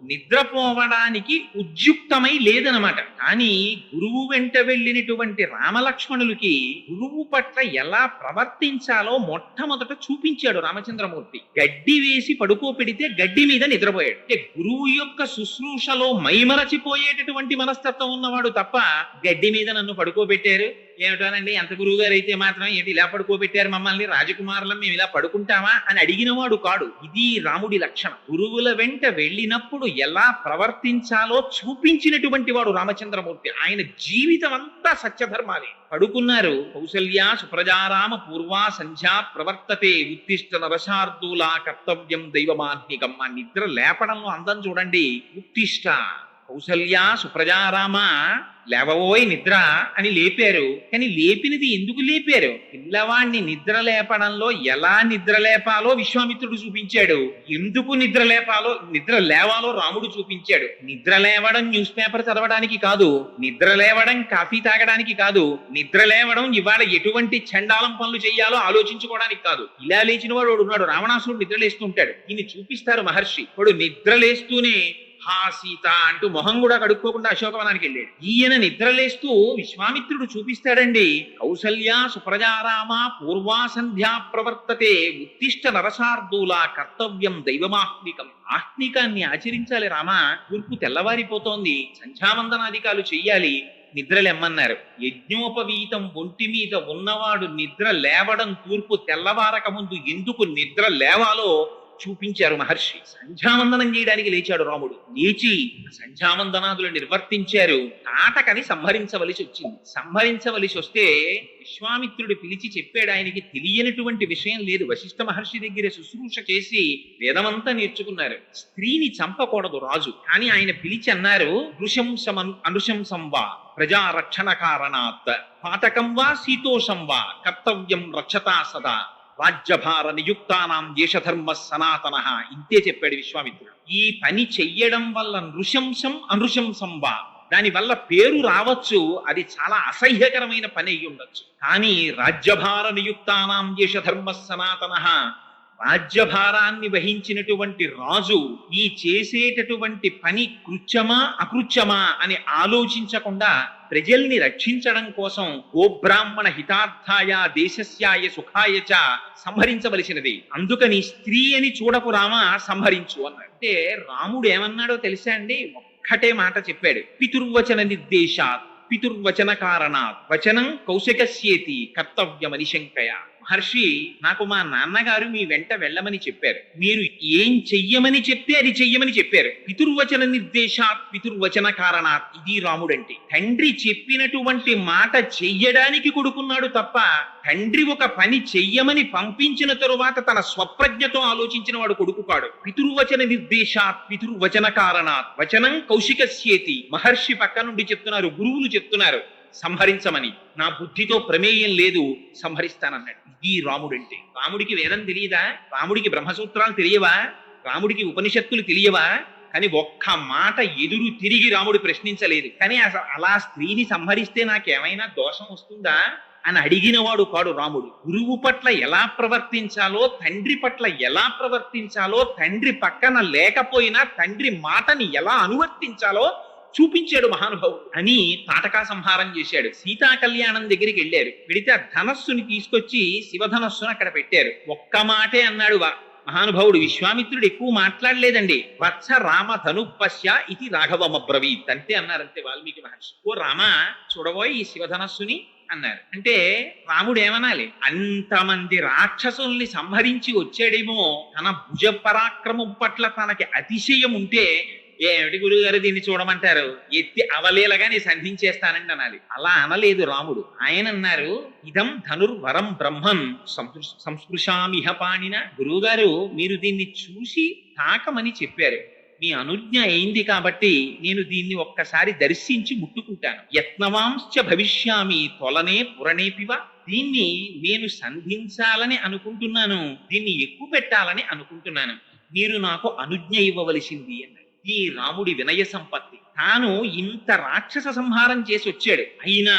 నిద్రపోవడానికి ఉద్యుక్తమై లేదనమాట. కానీ గురువు వెంట వెళ్ళినటువంటి రామలక్ష్మణులకి గురువు పట్ల ఎలా ప్రవర్తించాలో మొట్టమొదట చూపించాడు రామచంద్రమూర్తి. గడ్డి వేసి పడుకోపెడితే గడ్డి మీద నిద్రపోయాడు. అంటే గురువు యొక్క శుశ్రూషలో మైమరచిపోయేటటువంటి మనస్తత్వం ఉన్నవాడు తప్ప గడ్డి మీద నన్ను పడుకోబెట్టారు ఏమిటోనండి, ఎంత గురువు గారు అయితే మాత్రం ఏంటి ఇలా పడుకోబెట్టారు మమ్మల్ని, రాజకుమారులం మేము ఇలా పడుకుంటామా అని అడిగినవాడు కాడు. ఇది రాముడి లక్షణం. గురువుల వెంట వెళ్ళినప్పుడు ఎలా ప్రవర్తించాలో చూపించినటువంటి వాడు రామచంద్రమూర్తి. ఆయన జీవితం అంతా సత్యధర్మాలే. పడుకున్నారు. కౌసల్యా సుప్రజారామ పూర్వా సంధ్యా ప్రవర్తతే ఉత్తిష్ట నరశార్దూలా కర్తవ్యం దైవమాన్నికం. ఆ నిద్ర లేపడంలో అందం చూడండి. ఉత్తిష్ట కౌసల్యా సుప్రజారామ లేవబోయ్ నిద్ర అని లేపారు. కానీ లేపినది ఎందుకు లేపారు? పిల్లవాణ్ణి నిద్ర లేపడంలో ఎలా నిద్ర లేపాలో విశ్వామిత్రుడు చూపించాడు, ఎందుకు నిద్ర లేవాలో రాముడు చూపించాడు. నిద్ర లేవడం న్యూస్ పేపర్ చదవడానికి కాదు, నిద్ర లేవడం కాఫీ తాగడానికి కాదు, నిద్ర లేవడం ఇవాళ ఎటువంటి చండాలం పనులు చేయాలో ఆలోచించుకోవడానికి కాదు. ఇలా లేచిన వాడు ఉన్నాడు, రావణాసురుడు నిద్ర లేస్తుంటాడు. ఈయన చూపిస్తారు మహర్షి. వాడు నిద్ర లేస్తూనే హా సీత అంటూ మొహం కూడా కడుక్కోకుండా అశోకవనానికి వెళ్ళాడు. ఈయన నిద్రలేస్తూ విశ్వామిత్రుడు చూపిస్తాడండి, కౌసల్యా సుప్రజారామ పూర్వా సంధ్యా ప్రవర్తతే ఉత్తిష్ట నరశార్దూలా కర్తవ్యం దైవమాహ్నికం. ఆహ్నికాన్ని ఆచరించాలి రామా, తూర్పు తెల్లవారిపోతోంది, సంధ్యావందనాధికాలు చెయ్యాలి, నిద్రలెమ్మన్నారు. యజ్ఞోపవీతం ఒంటి మీద ఉన్నవాడు నిద్ర లేవడం తూర్పు తెల్లవారక ముందు ఎందుకు నిద్ర లేవాలో చూపించారు మహర్షి. సంధ్యావందనం చేయడానికి లేచాడు రాముడు. లేచి సంధ్యావందనాదులు నిర్వర్తించారు. తాటకని సంహరించవలసి వచ్చింది. సంహరించవలసి వస్తే విశ్వామిత్రుడు పిలిచి చెప్పాడు. ఆయనకి తెలియనటువంటి విషయం లేదు. వశిష్ఠ మహర్షి దగ్గర శుశ్రూష చేసి వేదమంతా నేర్చుకున్నారు. స్త్రీని చంపకూడదు రాజు, కానీ ఆయన పిలిచి అన్నారు, అనుశంసం వా ప్రజారక్షణ కారణాత్ పాతకం వా శీతోషం వా కర్తవ్యం రక్షతా సదా రాజ్యభార నియుక్తానాం దేశధర్మ సనాతన. ఇంతే చెప్పాడు విశ్వామిత్రుడు. ఈ పని చెయ్యడం వల్ల నృశంసం అనృశంసం వా, దాని వల్ల పేరు రావచ్చు, అది చాలా అసహ్యకరమైన పని అయ్యి ఉండొచ్చు. కానీ రాజ్యభార నియుక్తానాం దేశధర్మ సనాతన, రాజ్యభారాన్ని వహించినటువంటి రాజు ఈ చేసేటటువంటి పని కృత్యమా అకృత్యమా అని ఆలోచించకుండా ప్రజల్ని రక్షించడం కోసం గోబ్రాహ్మణ హితార్థాయ దేశస్యాయ సుఖాయ చ సంహరించవలసినది. అందుకని స్త్రీ అని చూడకు రామా, సంహరించు అన్నాడు. అంటే రాముడు ఏమన్నాడో తెలుసా అండి? ఒక్కటే మాట చెప్పాడు, పితుర్వచన నిర్దేశాత్ పితుర్వచన కారణాత్ వచనం కౌశికస్యేతి కర్తవ్యమనిశంకయ. మహర్షి, నాకు మా నాన్నగారు మీ వెంట వెళ్ళమని చెప్పారు, మీరు ఏం చెయ్యమని చెప్తే అది చెయ్యమని చెప్పారు. పితుర్వచన నిర్దేశాత్ పితుర్వచన కారణాత్, ఇది రాముడంటే. తండ్రి చెప్పినటువంటి మాట చెయ్యడానికి కొడుకున్నాడు తప్ప తండ్రి ఒక పని చెయ్యమని పంపించిన తరువాత తన స్వప్రజ్ఞతో ఆలోచించిన వాడు కొడుకు కాడు. పితుర్వచన నిర్దేశాత్ పితుర్వచన కారణాత్ వచనం కౌశికస్యేతి. మహర్షి పక్క నుండి చెప్తున్నారు, గురువులు చెప్తున్నారు సంహరించమని. నా బుద్ధితో ప్రమేయం లేదు, సంహరిస్తానన్నాడు. ఇది రాముడంటే. రాముడికి వేదం తెలియదా? రాముడికి బ్రహ్మసూత్రాలు తెలియవా? రాముడికి ఉపనిషత్తులు తెలియవా? కానీ ఒక్క మాట ఎదురు తిరిగి రాముడు ప్రశ్నించలేదు. కానీ అలా స్త్రీని సంహరిస్తే నాకేమైనా దోషం వస్తుందా అని అడిగినవాడు కాడు రాముడు. గురువు పట్ల ఎలా ప్రవర్తించాలో, తండ్రి పట్ల ఎలా ప్రవర్తించాలో, తండ్రి పక్కన లేకపోయినా తండ్రి మాటని ఎలా అనువర్తించాలో చూపించాడు మహానుభావుడు అని తాటకా సంహారం చేశాడు. సీతా కళ్యాణం దగ్గరికి వెళ్ళారు. వెడితే ఆ ధనస్సుని తీసుకొచ్చి శివధనస్సును అక్కడ పెట్టారు. ఒక్క మాటే అన్నాడు మహానుభావుడు. విశ్వామిత్రుడు ఎక్కువ మాట్లాడలేదండి. వత్స రామ ధనుపశ్య ఇది రాఘవమబ్రవీత్ అంతే అన్నారంతే వాల్మీకి మహర్షి. ఓ రామ చూడబోయి ఈ శివధనస్సుని అన్నారు. అంటే రాముడు ఏమనాలి? అంతమంది రాక్షసుల్ని సంహరించి వచ్చాడేమో, తన భుజ పరాక్రమం పట్ల తనకి అతిశయం ఉంటే ఏమిటి గురువు గారు దీన్ని చూడమంటారు, ఎత్తి అవలేలగా నీ సంధించేస్తానండి అనాలి. అలా అనలేదు రాముడు. ఆయన అన్నారు, ఇదం ధనుర్వరం బ్రహ్మం సంస్పృశామిహ పాణిన. గురువు గారు మీరు దీన్ని చూసి తాకమని చెప్పారు, మీ అనుజ్ఞ అయింది కాబట్టి నేను దీన్ని ఒక్కసారి దర్శించి ముట్టుకుంటాను. యత్నవాంశ్చ భవిష్యామి తొలనే పురణేపివ. దీన్ని నేను సంధించాలని అనుకుంటున్నాను, దీన్ని ఎక్కువ పెట్టాలని అనుకుంటున్నాను, మీరు నాకు అనుజ్ఞ ఇవ్వవలసింది అన్నాడు. ఈ రాముడి వినయ సంపత్తి. తాను ఇంత రాక్షస సంహారం చేసి వచ్చాడు, అయినా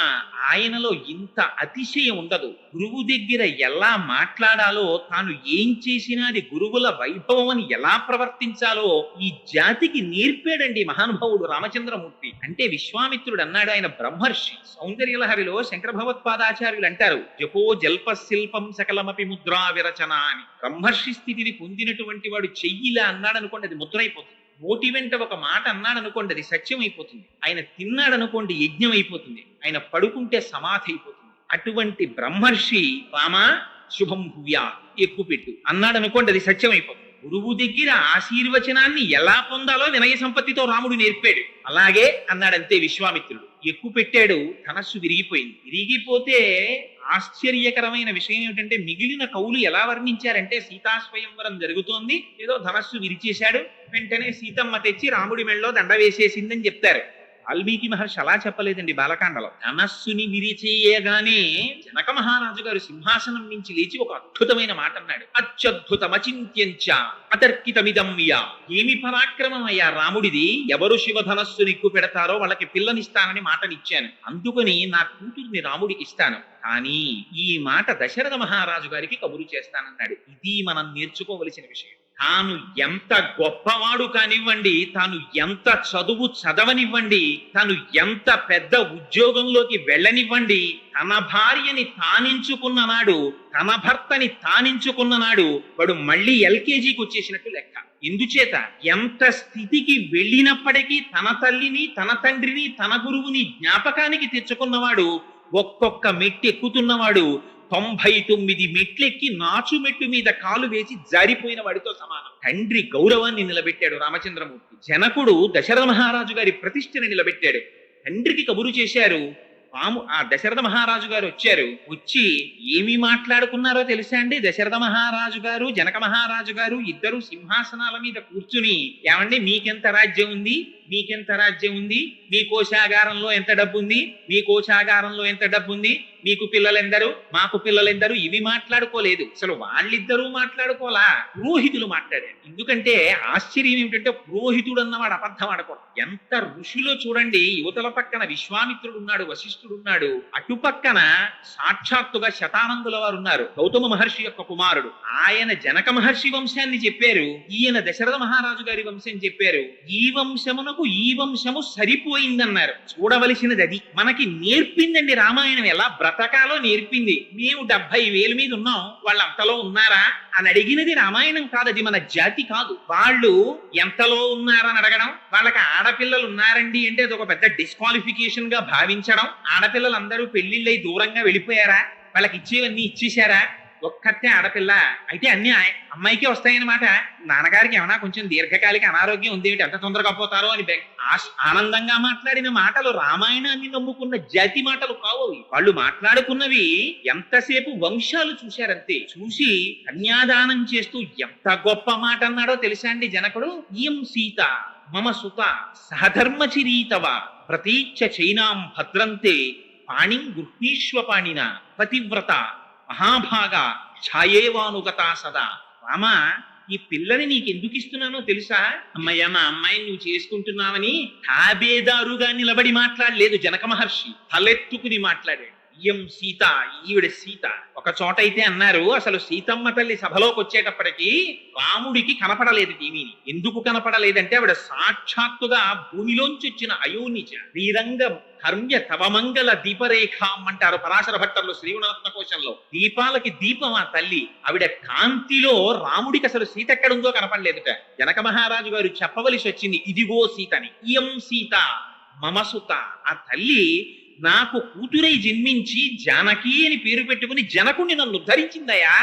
ఆయనలో ఇంత అతిశయం ఉండదు. గురువు దగ్గర ఎలా మాట్లాడాలో, తాను ఏం చేసినా అది గురువుల వైభవం అని ఎలా ప్రవర్తించాలో ఈ జాతికి నేర్పాడండి మహానుభావుడు రామచంద్రమూర్తి. అంటే విశ్వామిత్రుడు అన్నాడు, ఆయన బ్రహ్మర్షి. సౌందర్యలహరిలో శంకర భగవత్పాదాచార్యులు అంటారు, జపో జల్ప శిల్పం సకలమపి ముద్రా విరచన అని. బ్రహ్మర్షి స్థితిని పొందినటువంటి వాడు చెయ్యిలా అన్నాడు అనుకోండి, అది ముద్ర అయిపోతుంది. నోటి వెంట ఒక మాట అన్నాడు అనుకోండి, అది సత్యం అయిపోతుంది. ఆయన తిన్నాడు అనుకోండి, యజ్ఞం అయిపోతుంది. ఆయన పడుకుంటే సమాధి అయిపోతుంది. అటువంటి బ్రహ్మర్షి రామా శుభం భూయా ఎక్కువ పెట్టు అన్నాడు అనుకోండి, అది సత్యం అయిపోతుంది. గురువు దగ్గర ఆశీర్వచనాన్ని ఎలా పొందాలో వినయ సంపత్తితో రాముడు నేర్పాడు. అలాగే అన్నాడంతే విశ్వామిత్రుడు. ఎక్కువ పెట్టాడు, ధనస్సు విరిగిపోయింది. విరిగిపోతే ఆశ్చర్యకరమైన విషయం ఏమిటంటే, మిగిలిన కవులు ఎలా వర్ణించారంటే, సీతా స్వయంవరం జరుగుతోంది, ఏదో ధనస్సు విరిచేశాడు, వెంటనే సీతమ్మ తెచ్చి రాముడి మెళ్ళలో దండ వేసేసిందని చెప్తారు. వాల్మీకి మహర్షి అలా చెప్పలేదండి. బాలకాండలో ధనస్సుని విరిచేయగానే జనక మహారాజు గారు సింహాసనం నుంచి లేచి ఒక అద్భుతమైన మాట అన్నాడు. అత్యద్భుతమచింత్యంచ అతర్కితమిదమ్య. ఏమి పరాక్రమం అయ్యా రాముడిది, ఎవరు శివధనస్సుని ఎక్కువ పెడతారో వాళ్ళకి పిల్లనిస్తానని మాటనిచ్చాను, అందుకని నా కూతుర్ని రాముడికి ఇస్తాను, కానీ ఈ మాట దశరథ మహారాజు గారికి కబురు చేస్తానన్నాడు. ఇది మనం నేర్చుకోవలసిన విషయం. తాను ఎంత గొప్పవాడు కానివ్వండి, తాను ఎంత చదువు చదవనివ్వండి, తాను ఎంత పెద్ద ఉద్యోగంలోకి వెళ్ళనివ్వండి, తన భార్యని తానించుకున్న నాడు, తన భర్తని తానించుకున్న నాడు వాడు మళ్ళీ ఎల్కేజీకి వచ్చేసినట్టు లెక్క. ఎందుచేత ఎంత స్థితికి వెళ్ళినప్పటికీ తన తల్లిని, తన తండ్రిని, తన గురువుని జ్ఞాపకానికి తెచ్చుకున్నవాడు, ఒక్కొక్క మెట్టు ఎక్కుతున్నవాడు 99 మెట్లెక్కి నాచు మెట్టు మీద కాలు వేసి జారిపోయిన వాడితో సమానం. తండ్రి గౌరవాన్ని నిలబెట్టాడు రామచంద్రమూర్తి. జనకుడు దశరథ మహారాజు గారి ప్రతిష్టని నిలబెట్టాడు. తండ్రికి కబురు చేశారు. ఆ దశరథ మహారాజు గారు వచ్చారు. వచ్చి ఏమి మాట్లాడుకున్నారో తెలుసా అండి? దశరథ మహారాజు గారు, జనక మహారాజు గారు ఇద్దరు సింహాసనాల మీద కూర్చుని, ఏమండి మీకెంత రాజ్యం ఉంది, మీకెంత రాజ్యం ఉంది, మీ కోశాగారంలో ఎంత డబ్బు ఉంది, మీ కోశాగారంలో ఎంత డబ్బు ఉంది, మీకు పిల్లలెందరు, మాకు పిల్లలెందరు, ఇవి మాట్లాడుకోలేదు. అసలు వాళ్ళిద్దరూ మాట్లాడుకోలా, పురోహితులు మాట్లాడారు. ఎందుకంటే ఆశ్చర్యం ఏమిటంటే, పురోహితుడు అన్నవాడు అబద్ధం ఆడకూడదు. ఎంత ఋషులో చూడండి, యువతల పక్కన విశ్వామిత్రుడు ఉన్నాడు, వశిష్ఠుడు ఉన్నాడు, అటుపక్కన సాక్షాత్తుగా శతానందుల వారు ఉన్నారు, గౌతమ మహర్షి యొక్క కుమారుడు. ఆయన జనక మహర్షి వంశాన్ని చెప్పారు, ఈయన దశరథ మహారాజు గారి వంశం చెప్పారు. ఈ వంశమునకు ఈ వంశము సరిపోయిందన్నారు. చూడవలసినది అది. మనకి నేర్పిందండి రామాయణం, ఎలా బ్రతకాలో నేర్పింది. మేము 70,000 మీద ఉన్నాం, వాళ్ళు అంతలో ఉన్నారా అని అడిగినది రామాయణం కాదు, అది మన జాతి కాదు. వాళ్ళు ఎంతలో ఉన్నారని అడగడం, వాళ్ళకి ఆడపిల్లలు ఉన్నారండి అంటే అది ఒక పెద్ద డిస్క్వాలిఫికేషన్ గా భావించడం. ఆడపిల్లలందరూ పెళ్లిళ్ళై దూరంగా వెళ్ళిపోయారా, వాళ్ళకి ఇచ్చేవన్నీ ఇచ్చేశారా, ఒక్కతే ఆడపిల్ల అయితే అన్ని అమ్మాయికే వస్తాయన్నమాట. నాన్నగారికి ఏమైనా కొంచెం దీర్ఘకాలిక అనారోగ్యం ఉంది, ఎంత తొందరగా పోతారో అని ఆనందంగా మాట్లాడిన మాటలు రామాయణాన్ని నమ్ముకున్న జాతి మాటలు కావు. వాళ్ళు మాట్లాడుకున్నవి ఎంతసేపు వంశాలు చూశారంతే. చూసి కన్యాదానం చేస్తూ ఎంత గొప్ప మాట అన్నాడో తెలుసా అండి జనకుడు? ఇయం సీత మమ సుత సహధర్మచిరీతవ ప్రతీచ్ఛ చైనాం భద్రంతే పాణిం గృహ్ణీష్వపాణిన పతివ్రత మహాభాగ ఛాయేవానుగత సదా. రామా, ఈ పిల్లని నీకు ఎందుకు ఇస్తున్నానో తెలుసా? అమ్మయ్య, మా అమ్మాయిని నువ్వు చేసుకుంటున్నావని తాబేదారుగా నిలబడి మాట్లాడలేదు జనక మహర్షి, తలెత్తుకుని మాట్లాడాడు. ఇయం సీత, ఈవిడ సీత. ఒక చోట అయితే అన్నారు, అసలు సీతమ్మ తల్లి సభలోకి వచ్చేటప్పటికి రాముడికి కనపడలేదు టీవీని. ఎందుకు కనపడలేదంటే ఆవిడ సాక్షాత్తుగా భూమిలోంచి వచ్చిన అయోనిజ. శ్రీరంగ హర్మ్య తవమంగళ దీపరేఖాం అంటారు పరాశర భట్టర్లు శ్రీగుణరత్న కోశంలో. దీపాలకి దీపం ఆ తల్లి. ఆవిడ కాంతిలో రాముడికి అసలు సీత ఎక్కడుందో కనపడలేదుట. జనక మహారాజు గారు చెప్పవలసి వచ్చింది, ఇదిగో సీతని. ఇయం సీత మమసుత. ఆ తల్లి నాకు కూతురై జన్మించి జానకి అని పేరు పెట్టుకుని జనకుని నన్ను ధరించిందయా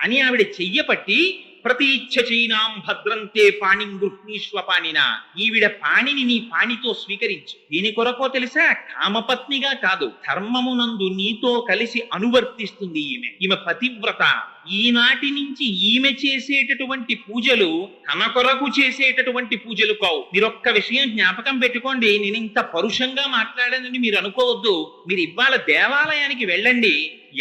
అని ఆవిడ చెయ్యపట్టి ప్రతీచ్ఛ చైనాం భద్రంతే పాణిం గృహ్ణీష్వ పాణిన. ఈవిడ పాణిని నీ పాణితో స్వీకరించు. దీని కొరకో తెలుసా? కామపత్నిగా కాదు, ధర్మమునందు నీతో కలిసి అనువర్తిస్తుంది ఈమె పతివ్రత. ఈనాటి నుంచి ఈమె చేసేటటువంటి పూజలు తన కొరకు చేసేటటువంటి పూజలు కావు. మీరొక్క విషయం జ్ఞాపకం పెట్టుకోండి. నేను ఇంత పరుషంగా మాట్లాడానని మీరు అనుకోవద్దు. మీరు ఇవాళ దేవాలయానికి వెళ్ళండి,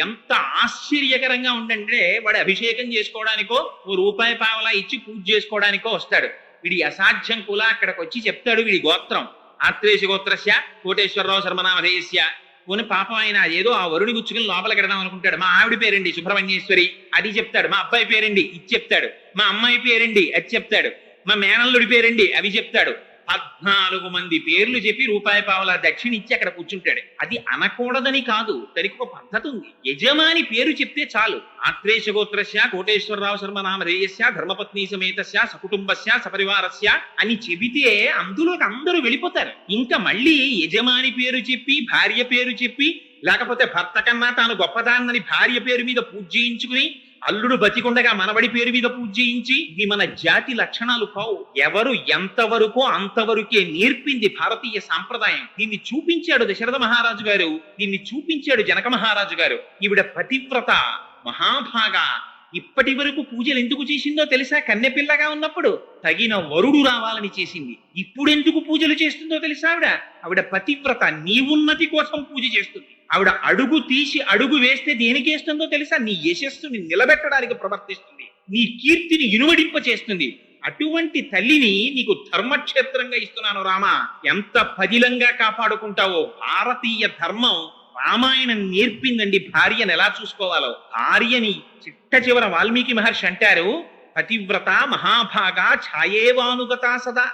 ఎంత ఆశ్చర్యకరంగా ఉండంటే వాడు అభిషేకం చేసుకోవడానికో ఓ రూపాయి పావలా ఇచ్చి పూజ చేసుకోవడానికో వస్తాడు. వీడి అసాధ్యం కూడా అక్కడికి వచ్చి చెప్తాడు వీడి గోత్రం. ఆత్రేశ గోత్రస్య కోటేశ్వరరావు శర్మనామధేయస్య. పోనీ పాపం ఆయన ఏదో ఆ వరుడి గుచ్చుకుని లోపలికి వెడదాం అనుకుంటాడు. మా ఆవిడ పేరండి సుబ్రహ్మణ్యేశ్వరి, అది చెప్తాడు. మా అబ్బాయి పేరండి, ఇది చెప్తాడు. మా అమ్మాయి పేరండి, అది చెప్తాడు. మా మేనల్లుడి పేరండి, అవి చెప్తాడు. 14 మంది పేర్లు చెప్పి రూపాయి పావలా దక్షిణ ఇచ్చి అక్కడ కూర్చుంటాడు. అది అనకూడదని కాదు, దానికి ఒక పద్ధతి ఉంది. యజమాని పేరు చెప్తే చాలు. ఆత్రేశ గోత్రస్య కోటేశ్వరరావు శర్మనామధేయస్య ధర్మపత్ని సమేతస్య సకుటుంబస్య సపరివారస్య అని చెబితే అందులోకి అందరూ వెళ్ళిపోతారు. ఇంకా మళ్ళీ యజమాని పేరు చెప్పి భార్య పేరు చెప్పి, లేకపోతే భర్త కన్నా తాను గొప్పదాన్నని భార్య పేరు మీద పూజ చేయించుకుని, అల్లుడు బతికుండగా మనవడి పేరు మీద పూజ చేయించి, ఇది మన జాతి లక్షణాలు కావు. ఎవరు ఎంతవరకో అంతవరకే నేర్పింది భారతీయ సాంప్రదాయం. దీన్ని చూపించాడు దశరథ మహారాజు గారు, దీన్ని చూపించాడు జనక మహారాజు గారు. ఈవిడ పతివ్రత మహాభాగా. ఇప్పటి వరకు పూజలు ఎందుకు చేసిందో తెలుసా? కన్నెపిల్లగా ఉన్నప్పుడు తగిన వరుడు రావాలని చేసింది. ఇప్పుడు ఎందుకు పూజలు చేస్తుందో తెలుసా? ఆవిడ పతివ్రత, నీ ఉన్నతి కోసం పూజ చేస్తుంది. ఆవిడ అడుగు తీసి అడుగు వేస్తే దేనికేస్తుందో తెలుసా? నీ యశస్సుని నిలబెట్టడానికి ప్రవర్తిస్తుంది, నీ కీర్తిని ఇనుమడింప చేస్తుంది. అటువంటి తల్లిని నీకు ధర్మక్షేత్రంగా ఇస్తున్నాను రామా. ఎంత పదిలంగా కాపాడుకుంటావో. భారతీయ ధర్మం రామాయణం నేర్పిందండి భార్యను ఎలా చూసుకోవాలో. భార్యని చిట్ట చివర వాల్మీకి మహర్షి అంటారు, పతివ్రత మహాభాగా ఛాయేవానుగతా సదా.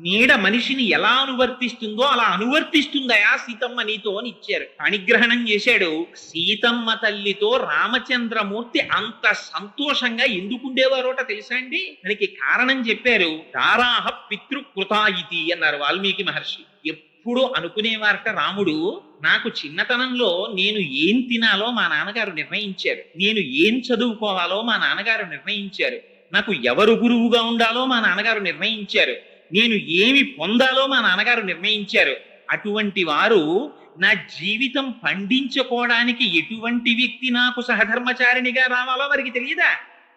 నీడ మనిషిని ఎలా అనువర్తిస్తుందో అలా అనువర్తిస్తుందయా సీతమ్మ నీతో అని ఇచ్చారు. పాణిగ్రహణం చేశాడు. సీతమ్మ తల్లితో రామచంద్రమూర్తి అంత సంతోషంగా ఎందుకుండేవారోట తెలుసా అండి? దానికి కారణం చెప్పారు. దారాహ పితృకృతాయితి అన్నారు వాల్మీకి మహర్షి. ఎప్పుడు అనుకునేవారట రాముడు, నాకు చిన్నతనంలో నేను ఏం తినాలో మా నాన్నగారు నిర్ణయించారు, నేను ఏం చదువుకోవాలో మా నాన్నగారు నిర్ణయించారు, నాకు ఎవరు గురువుగా ఉండాలో మా నాన్నగారు నిర్ణయించారు, నేను ఏమి పొందాలో మా నాన్నగారు నిర్ణయించారు. అటువంటి వారు నా జీవితం పండించుకోవడానికి ఎటువంటి వ్యక్తి నాకు సహధర్మచారిణిగా రావాలో వారికి తెలియదా?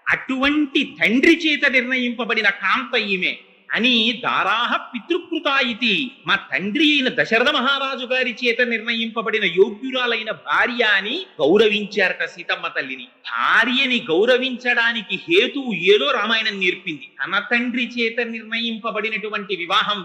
అటువంటి తండ్రి చేత నిర్ణయింపబడిన కాంత ఈమె అని దారాహ పితృకృతాయితి. మా తండ్రి అయిన దశరథ మహారాజు గారి చేత నిర్ణయింపబడిన యోగ్యురాలైన భార్య అని గౌరవించారట సీతమ్మ తల్లిని. భార్యని గౌరవించడానికి హేతువు ఏదో రామాయణం నేర్పింది. తన తండ్రి చేత నిర్ణయింపబడినటువంటి వివాహం.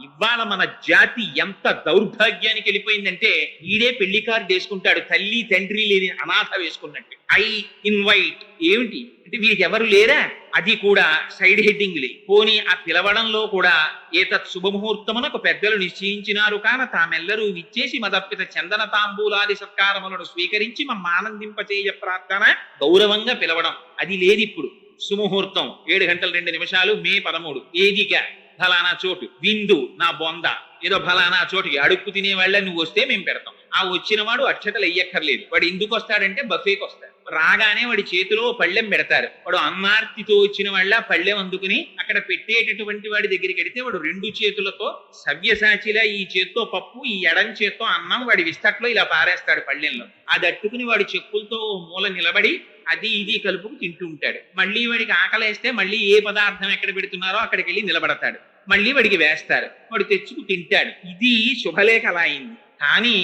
ఇవాళ మన జాతి ఎంత దౌర్భాగ్యానికి వెళ్ళిపోయిందంటే, ఈడే పెళ్లి కార్డు వేసుకుంటాడు, తల్లి తండ్రి లేని అనాథ వేసుకున్నట్టు. ఐ ఇన్వైట్ ఏమిటి అంటే వీరికి ఎవరు లేరా? అది కూడా సైడ్ హెడ్డింగ్లే. పోనీ ఆ పిలవడంలో కూడా ఏతత్ శుభముహూర్తమునకు పెద్దలు నిశ్చయించినారు కాన తామెల్లరూ విచ్చేసి మదర్పిత చందన తాంబూలాది సత్కారములను స్వీకరించి మమ్మ ఆనందింపచేయ ప్రార్థన గౌరవంగా పిలవడం అది లేదు ఇప్పుడు. సుముహూర్తం 7 గంటల 2 నిమిషాలు మే 13 ఏదిక ఫలానా చోటు విందు నా బొంద ఏదో ఫలానా చోటుకి అడుక్కు తినే వాళ్ళ నువ్వు వస్తే మేము పెడతాం. ఆ వచ్చిన వాడు అక్షతలు వెయ్యక్కర్లేదు. వాడు ఎందుకు వస్తాడంటే బఫేకి వస్తాడు. రాగానే వాడి చేతిలో పళ్ళెం పెడతారు. వాడు అన్నార్తితో వచ్చిన వాళ్ళ పళ్ళెం అందుకుని అక్కడ పెట్టేటటువంటి వాడి దగ్గరికి వెడితే వాడు 2 చేతులతో సవ్యసాచిలా ఈ చేత్తో పప్పు, ఈ ఎడం చేత్తో అన్నం వాడి విస్తట్లో ఇలా పారేస్తాడు పళ్ళెంలో. అది అట్టుకుని వాడి చెప్పులతో మూల నిలబడి అది ఇది కలుపుకు తింటూ ఉంటాడు. మళ్ళీ వాడికి ఆకలేస్తే మళ్ళీ ఏ పదార్థం ఎక్కడ పెడుతున్నారో అక్కడికి వెళ్ళి నిలబడతాడు. మళ్ళీ వాడికి వేస్తారు, వాడు తెచ్చుకు తింటాడు. ఇది శుభలేఖ అలా అయింది. కానీ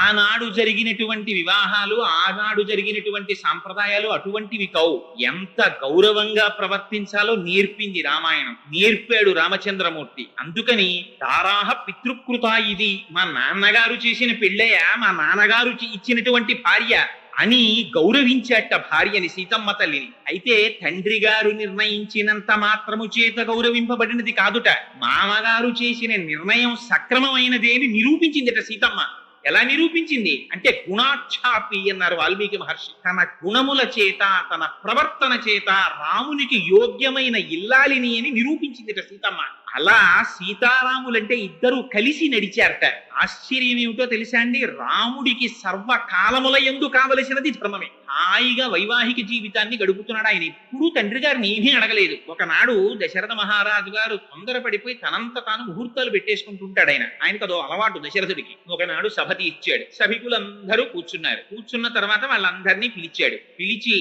ఆనాడు జరిగినటువంటి వివాహాలు, ఆనాడు జరిగినటువంటి సాంప్రదాయాలు అటువంటివి కావు. ఎంత గౌరవంగా ప్రవర్తించాలో నేర్పింది రామాయణం, నేర్పాడు రామచంద్రమూర్తి. అందుకని దారాహ పితృకృత, ఇది మా నాన్నగారు చేసిన పెళ్ళయ్య, మా నాన్నగారు ఇచ్చినటువంటి భార్య అని గౌరవించేట భార్యని, సీతమ్మ తల్లిని. అయితే తండ్రి గారు నిర్ణయించినంత మాత్రము చేత గౌరవింపబడినది కాదుట, మామగారు చేసిన నిర్ణయం సక్రమమైనదేని నిరూపించిందిట సీతమ్మ. ఎలా నిరూపించింది అంటే గుణాక్షాపి అన్నారు వాల్మీకి మహర్షి. తన గుణముల చేత, తన ప్రవర్తన చేత రామునికి యోగ్యమైన ఇల్లాలిని అని నిరూపించిందిట సీతమ్మ. అలా సీతారాములంటే ఇద్దరు కలిసి నడిచారట. ఆశ్చర్యం ఏమిటో తెలుసా అండి, రాముడికి సర్వకాలముల యందు కావలసినది ధర్మమే. హాయిగా వైవాహిక జీవితాన్ని గడుపుతున్నాడు ఆయన. ఎప్పుడూ తండ్రి గారిని ఏమీ అడగలేదు. ఒకనాడు దశరథ మహారాజు గారు తొందరపడిపోయి తనంత తాను ముహూర్తాలు పెట్టేసుకుంటుంటాడు ఆయన. ఆయనకు అదో అలవాటు దశరథుడికి. ఒకనాడు సభ తీర్చాడు. సభికులందరూ కూర్చున్నారు. కూర్చున్న తర్వాత వాళ్ళందరినీ పిలిచాడు. పిలిచి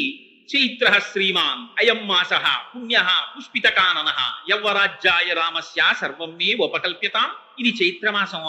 చైత్ర శ్రీమాన్ అయం మాస పుణ్య పుష్పితకానన యవ్వరాజ్యాయ రామస్య సర్వం మే ఉపకల్ప్యతాం. ఇది చైత్రమాసం,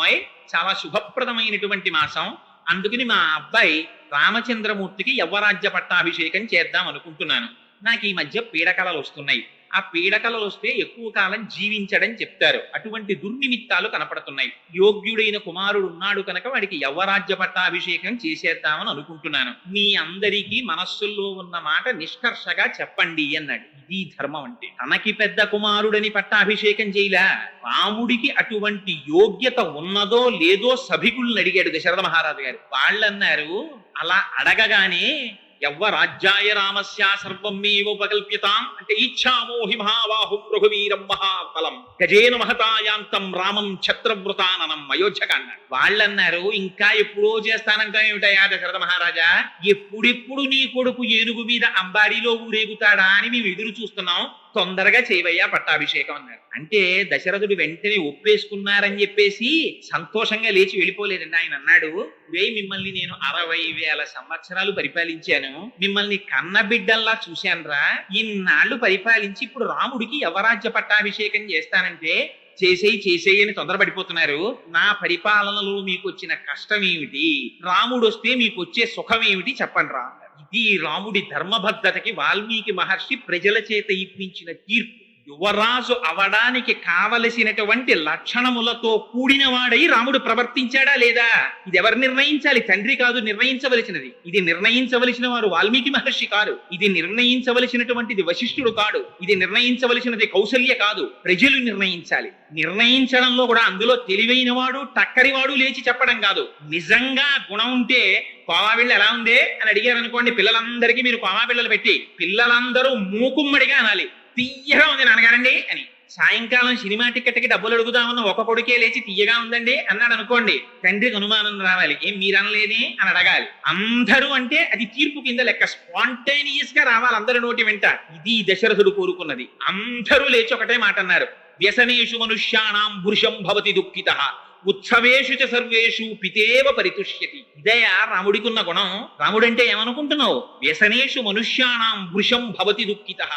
చాలా శుభప్రదమైనటువంటి మాసం. అందుకని మా అబ్బాయి రామచంద్రమూర్తికి యవ్వరాజ్య పట్టాభిషేకం చేద్దాం అనుకుంటున్నాను. నాకు ఈ మధ్య పీడకలలు వస్తున్నాయి. ఆ పీడకలలు వస్తే ఎక్కువ కాలం జీవించడం చెప్తారు. అటువంటి దుర్నిమిత్తాలు కనపడుతున్నాయి. యోగ్యుడైన కుమారుడు ఉన్నాడు కనుక వాడికి యవ్వరాజ్య పట్టాభిషేకం చేసేద్దామని అనుకుంటున్నాను. మీ అందరికీ మనస్సుల్లో ఉన్న మాట నిష్కర్షగా చెప్పండి అన్నాడు. ఇది ధర్మం అంటే. తనకి పెద్ద కుమారుడని పట్టాభిషేకం చేయలా, రాముడికి అటువంటి యోగ్యత ఉన్నదో లేదో సభికుల్ని అడిగాడు దశరథ మహారాజు గారు. వాళ్ళన్నారు, అలా అడగగానే యవ్వరాజ్యాయ రామస్య సర్వం మే ఉపకల్ప్యతాం అంటే ఇచ్ఛామోహి మహాబాహుం రఘువీరం మహాబలం గజేన మహతాయాంతం రామం ఛత్రవృతాననం అయోధ్యక అన్నాడు. వాళ్ళన్నారు, ఇంకా ఎప్పుడో చేస్తానంటా ఏమిటయా దశరథ మహారాజా, ఎప్పుడెప్పుడు నీ కొడుకు ఏనుగు మీద అంబారీలో ఊరేగుతాడా అని మేము ఎదురు చూస్తున్నాం, తొందరగా చేయవయ్యా పట్టాభిషేకం అన్నారు. అంటే దశరథుడు వెంటనే ఒప్పేసుకున్నారని చెప్పేసి సంతోషంగా లేచి వెళ్ళిపోలేదండి. ఆయన అన్నాడు, మిమ్మల్ని నేను 60,000 సంవత్సరాలు పరిపాలించాను, మిమ్మల్ని కన్నబిడ్డల్లా చూశానురా. ఇన్నాళ్ళు పరిపాలించి ఇప్పుడు రాముడికి యవరాజ్య పట్టాభిషేకం చేస్తానంటే చేసేయి అని తొందరపడిపోతున్నారు. నా పరిపాలనలో మీకు వచ్చిన కష్టం ఏమిటి, రాముడు వస్తే మీకు వచ్చే సుఖం ఏమిటి చెప్పండి రా. ఇది రాముడి ధర్మబద్ధతకి వాల్మీకి మహర్షి ప్రజల చేత ఇప్పించిన తీర్పు. యువరాజు అవడానికి కావలసినటువంటి లక్షణములతో కూడిన వాడై రాముడు ప్రవర్తించాడా లేదా, ఇది ఎవరు నిర్ణయించాలి? తండ్రి కాదు నిర్ణయించవలసినది. ఇది నిర్ణయించవలసిన వారు వాల్మీకి మహర్షి కాదు. ఇది నిర్ణయించవలసినటువంటిది వశిష్ఠుడు కాడు. ఇది నిర్ణయించవలసినది కౌసల్య కాదు, ప్రజలు నిర్ణయించాలి. నిర్ణయించడంలో కూడా అందులో తెలివైన వాడు టక్కరివాడు లేచి చెప్పడం కాదు. నిజంగా గుణం ఉంటే కోమాబిళ్ళ ఎలా ఉందే అని అడిగారు అనుకోండి, పిల్లలందరికీ మీరు కోమాబిళ్ళలు పెట్టి పిల్లలందరూ మూకుమ్మడిగా అనాలి, తీయగా ఉంది నాన్నగారండి అని. సాయంకాలం సినిమా టికెట్కి డబ్బులు అడుగుదామన్న ఒక కొడుకే లేచి తీయగా ఉందండి అన్నాడు అనుకోండి, తండ్రికి అనుమానం రావాలి, ఏం మీరనలేని అని అడగాలి. అందరూ అంటే అది తీర్పు కింద లెక్క, స్పాంటేనియస్ గా రావాలి అందరి నోటి వెంట. ఇది దశరథుడు కోరుకున్నది. అందరూ లేచి ఒకటే మాట అన్నారు, వ్యసనేషు మనుష్యాణం పురుషం భవతి దుఃఖితః ఉత్సవేషు చ సర్వేషు పితేవ పరితుష్యతి. ఇదయా రాముడికున్న గుణం. రాముడంటే ఏమనుకుంటున్నావు? వ్యసనేషు మనుష్యాణం వృషం భవతి దుఃఖితః.